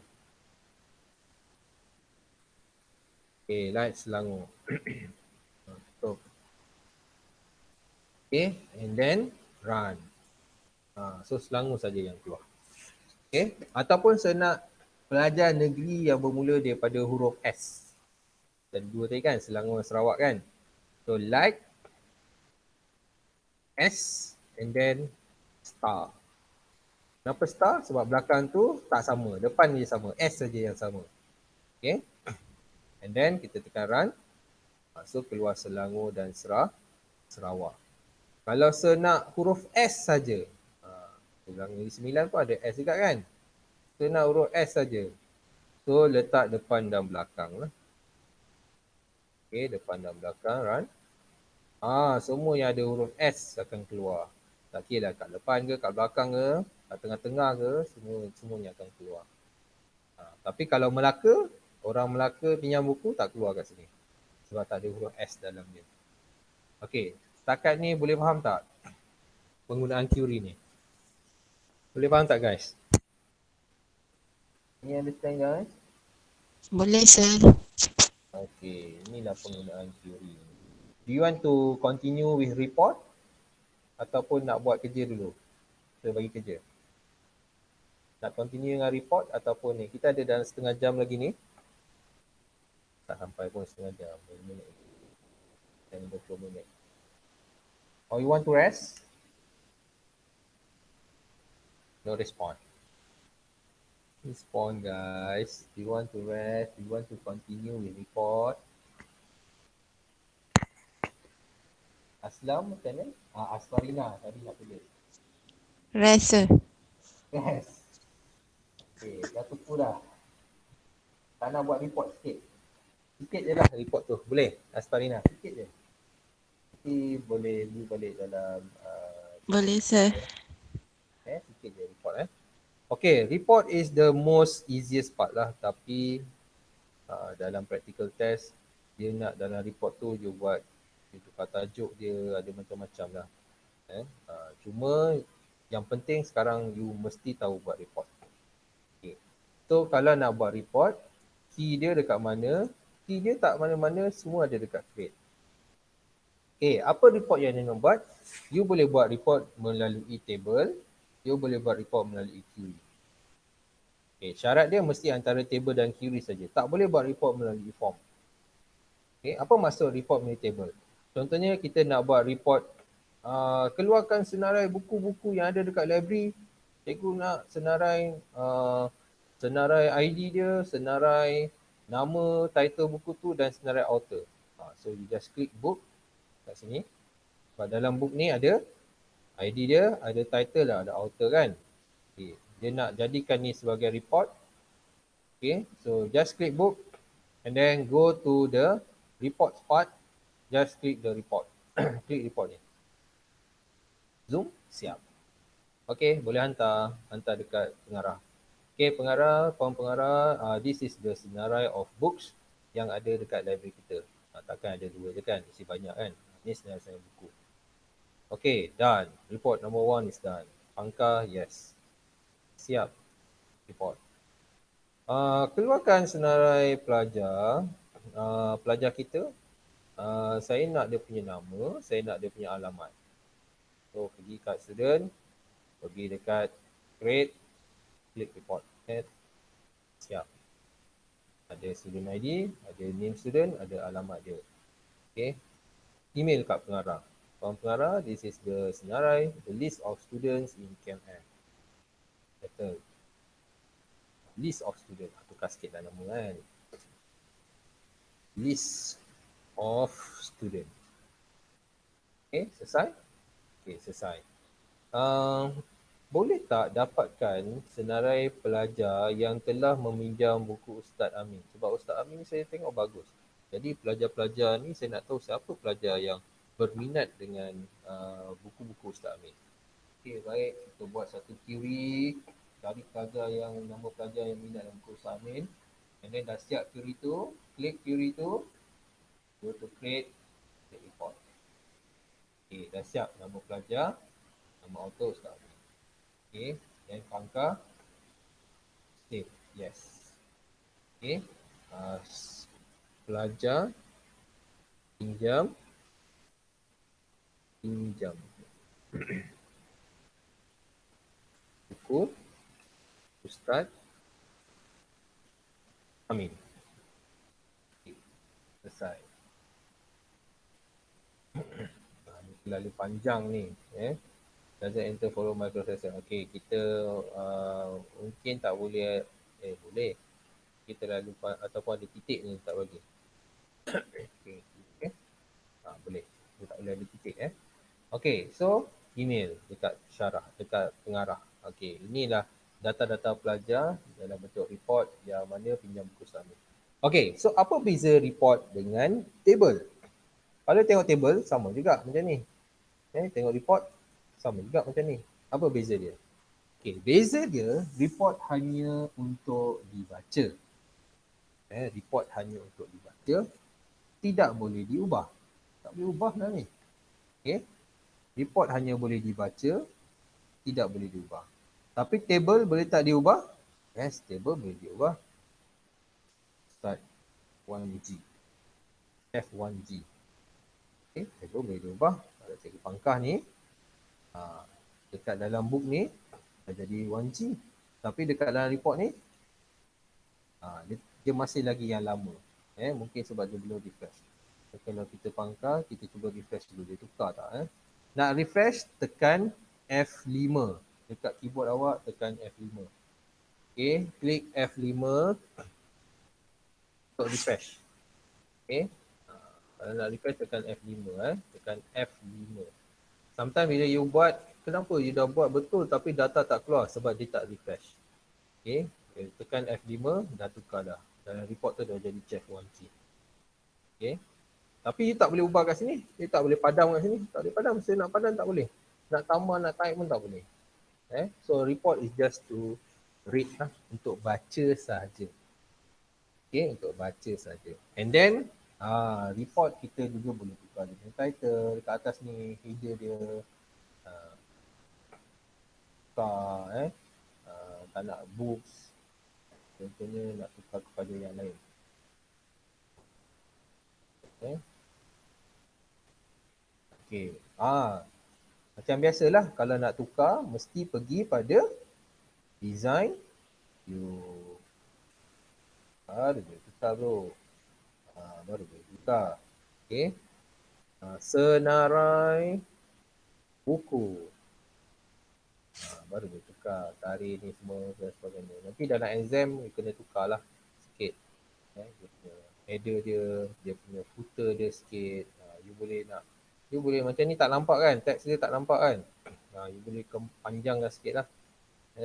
Okay, like Selangor. Stop. Okay, and then run. So Selangor saja yang keluar. Okay, ataupun saya nak pelajar negeri yang bermula daripada huruf S. Dan 2 tadi kan, Selangor dan Sarawak kan. So like S and then star. Kenapa star? Sebab belakang tu tak sama, depan je sama, S saja yang sama. Okay. And then kita tekan run. So keluar Selangor dan Sarawak. Kalau saya nak huruf S saja. Ulang negeri 9 pun ada S juga kan. Saya nak huruf S saja. So letak depan dan belakang lah. Okay, depan dan belakang run. Semua yang ada huruf S akan keluar. Tak kira lah kat depan ke, kat belakang ke, kat tengah-tengah ke, semuanya akan keluar. Tapi kalau Melaka, orang Melaka pinjam buku tak keluar kat sini. Sebab tak ada huruf S dalam dia. Okey, setakat ni boleh faham tak penggunaan query ni? Boleh faham tak guys? Ni understand guys? Boleh, sir. Okey, inilah penggunaan query. Do you want to continue with report? Ataupun nak buat kerja dulu? Saya bagi kerja. Nak continue dengan report ataupun ni? Kita ada dalam setengah jam lagi ni. Tak sampai pun setengah jam. 20 minit. 20 minit. Or you want to rest? No respond. Respond guys. Do you want to rest? Do you want to continue with report? Aslam macam mana? Asfarina tadi nak tulis. Rest, sir. Yes. Okay, dah tupu dah. Tak nak buat report sikit. Sikit je lah report tu. Boleh? Asfarina, sikit je. Nanti boleh view balik dalam Boleh, sir. sikit je report Okay, report is the most easiest part lah. Tapi dalam practical test, dia nak dalam report tu dia buat dia tukar tajuk dia, ada macam-macam lah. Cuma yang penting sekarang you mesti tahu buat report. Okay. So kalau nak buat report, key dia dekat mana? Key dia tak mana-mana, semua ada dekat create. Okay, apa report yang you nak buat? You boleh buat report melalui table, you boleh buat report melalui query. Okay, syarat dia mesti antara table dan query saja. Tak boleh buat report melalui form. Okay, apa maksud report melalui table? Contohnya kita nak buat report keluarkan senarai buku-buku yang ada dekat library. Cikgu nak senarai ID dia, senarai nama, title buku tu dan senarai author. So you just click book kat sini. Sebab dalam book ni ada ID dia, ada title lah, ada author kan. Okay. Dia nak jadikan ni sebagai report. Okay, so just click book and then go to the report part. Just click the report. Klik report ni. Zoom, siap. Okay, boleh hantar dekat pengarah. Okay, form pengarah, this is the senarai of books yang ada dekat library kita. Takkan ada 2 je kan, mesti banyak kan. Ni senarai buku. Okay, done. Report number 1 is done. Pangkah, yes. Siap. Report. Keluarkan senarai pelajar. Pelajar kita. Saya nak dia punya nama, saya nak dia punya alamat. So, pergi kat student, pergi dekat create, Klik report. Siap. Ada student ID, ada name student, ada alamat dia. Okay. Email kat pengarah. From pengarah, this is the senarai, the list of students in Camp F. Settle. List of student. Tukar sikit dah nama kan. List of student. Okay, selesai? Okay, selesai. Boleh tak dapatkan senarai pelajar yang telah meminjam buku Ustaz Amin? Sebab Ustaz Amin ni saya tengok bagus. Jadi pelajar-pelajar ni saya nak tahu siapa pelajar yang berminat dengan buku-buku Ustaz Amin. Okay, baik. Kita buat satu query. Cari pelajar yang, nama pelajar yang minat dengan buku Ustaz Amin. And then dah siap query tu. Klik query tu. Go to create report. Okay, dah siap nama pelajar. Nama author Ustaz Amin. Okay, then pangkah. Save. Yes. Okay. Pelajar pinjam buku Ustaz Amin. Okay. Selesai. Ini terlalu panjang ni. Doesn't enter follow microprocessor. Okay, kita mungkin tak boleh. Boleh. Kita lalu ataupun ada titik ni tak bagi. Okay. Boleh. Dia tak boleh ada titik. Okay, so email dekat syarah, dekat pengarah. Okay, inilah data-data pelajar dalam bentuk report yang mana pinjam buku Ustaz Amin. Okay, so apa beza report dengan table? Kalau tengok table, sama juga macam ni. Tengok report, sama juga macam ni. Apa beza dia? Okay, beza dia, report hanya untuk dibaca. Report hanya untuk dibaca. Tidak boleh diubah. Tak boleh ubah dah ni. Okay. Report hanya boleh dibaca. Tidak boleh diubah. Tapi table boleh tak diubah? Yes, table boleh diubah. Start 1G. F1G. Okay, table boleh diubah. Kalau cari pangkah ni. Dekat dalam book ni dah jadi 1G. Tapi dekat dalam report ni dia masih lagi yang lama. Mungkin sebab dia belum refresh. Kalau kita pangkal, kita cuba refresh dulu. Dia tukar tak? Nak refresh, tekan F5. Dekat keyboard awak, tekan F5. Okay, klik F5 untuk refresh. Okay. Kalau nak refresh, tekan F5. Tekan F5. Sometimes bila you buat, kenapa you dah buat betul tapi data tak keluar? Sebab dia tak refresh. Okay. Tekan F5, dah tukar dah. Dalam report tu dah jadi chef 1G. Okay. Tapi you tak boleh ubah kat sini. You tak boleh padam kat sini. Tak boleh padam. Saya nak padam tak boleh. Nak tambah, nak type pun tak boleh. So report is just to read lah. Untuk baca sahaja. Okay. Untuk baca sahaja. And then, report kita juga boleh tukar dengan title. Dekat atas ni, header dia. Tukar. Tak nak books. Contohnya nak tukar kepada yang lain. Okay. Macam biasalah kalau nak tukar mesti pergi pada design view. Baru boleh tukar bro. Baru boleh tukar. Okay. Senarai buku. Baru boleh tukar. Tarikh ni semua dan sebagainya. Nanti dalam exam kena tukar lah sikit. Dia punya header dia, dia punya footer dia sikit. You boleh macam ni tak nampak kan? Teks dia tak nampak kan? You boleh panjangkan sikit lah.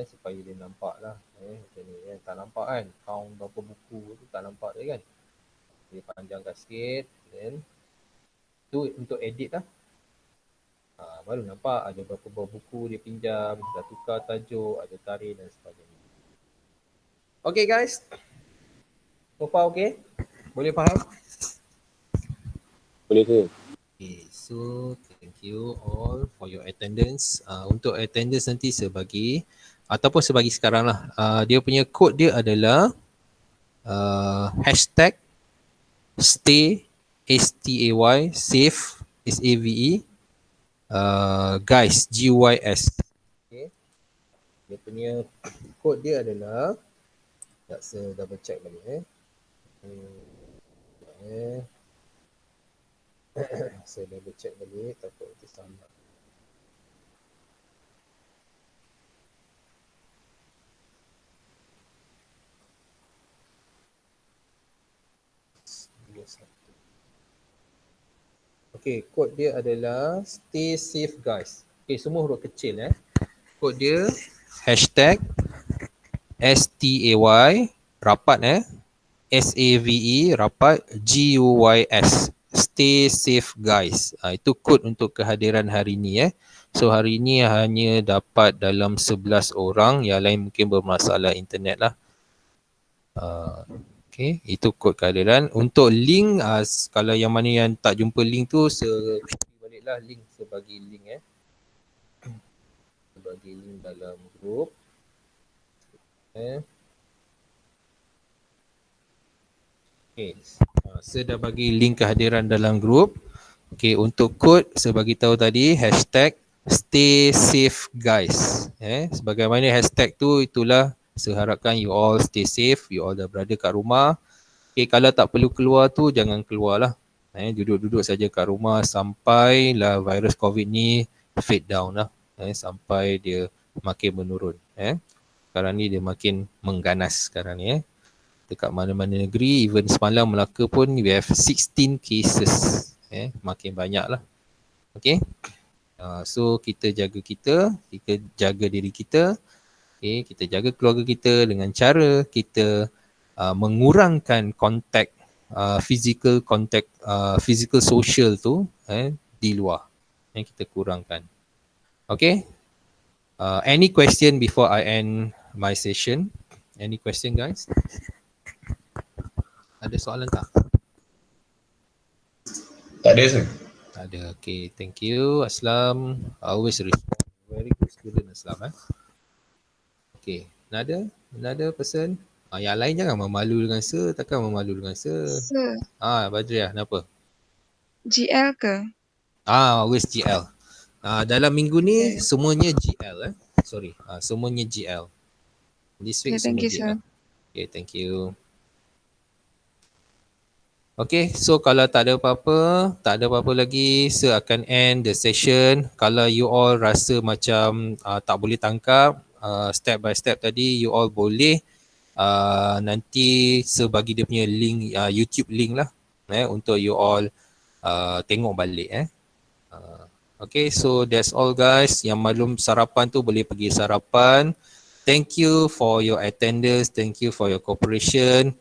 Supaya dia nampak lah. Macam ni tak nampak kan? Count berapa buku tu tak nampak dia kan? Dia panjangkan sikit. Then tu untuk edit lah. Baru nampak ada berapa buku dia pinjam, dah tukar tajuk, ada tarikh dan sebagainya. Okay guys. So far okay? Boleh faham? Boleh ke? Okay, so thank you all for your attendance. Untuk attendance nanti saya bagi ataupun saya bagi sekarang lah. Dia punya code dia adalah hashtag stay STAY save SAVE guys GYS. Okay. Dia punya kod dia adalah, tak saya double check balik saya double check balik takut itu sama. Okey, kod dia adalah stay safe guys. Okey, semua huruf kecil Kod dia hashtag STAY rapat SAVE rapat GUYS. Stay safe guys. Itu kod untuk kehadiran hari ni So hari ni hanya dapat dalam 11 orang, yang lain mungkin bermasalah internet lah. Okay, itu kod kehadiran. Untuk link, kalau yang mana yang tak jumpa link tu, saya copy baliklah link, saya bagi link saya bagi link dalam grup. Okay, saya dah bagi link kehadiran dalam grup. Okay, untuk kod saya bagi tahu tadi hashtag stay safe guys. Sebagaimana hashtag tu, itulah saya harapkan you all stay safe, you all dah berada kat rumah. Okay, kalau tak perlu keluar tu jangan keluar lah. Duduk-duduk saja kat rumah sampailah virus COVID ni fade down lah. Sampai dia makin menurun. Sekarang ni dia makin mengganas sekarang ni dekat mana-mana negeri, even semalam Melaka pun we have 16 cases. Makin banyak lah. Okay. So kita jaga kita jaga diri kita. Okay, kita jaga keluarga kita dengan cara kita mengurangkan kontak physical contact, physical social tu di luar. Kita kurangkan. Okay. Any question before I end my session? Any question guys? Ada soalan tak? Tak ada, sir. Tak ada. Okay, thank you Aslam. Always respond. Very good student Aslam. Okay, another person. Yang lain jangan memalu dengan sir. Takkan memalu dengan sir. Sir, Badriah, kenapa? GL ke? Always GL. Dalam minggu ni semuanya GL Sorry, semuanya GL. This week Thank semua you, GL. sir. Okay, thank you. Okay, so kalau tak ada apa-apa lagi, saya akan end the session. Kalau you all rasa macam tak boleh tangkap step by step tadi, you all boleh nanti saya bagi dia punya link, YouTube link lah untuk you all tengok balik Okay, so that's all guys. Yang maklum sarapan tu boleh pergi sarapan. Thank you for your attendance, thank you for your cooperation.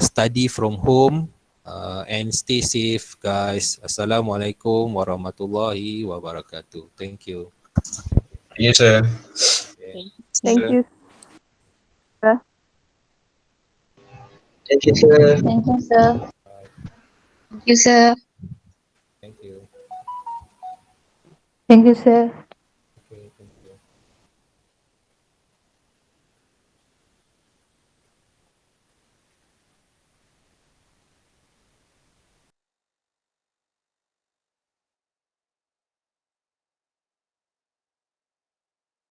Study from home. And stay safe guys. Assalamualaikum warahmatullahi wabarakatuh. Thank you. Yes, sir. Thank you. Thank you, sir. Thank you, sir. Thank you, sir. Thank you. Thank you, sir.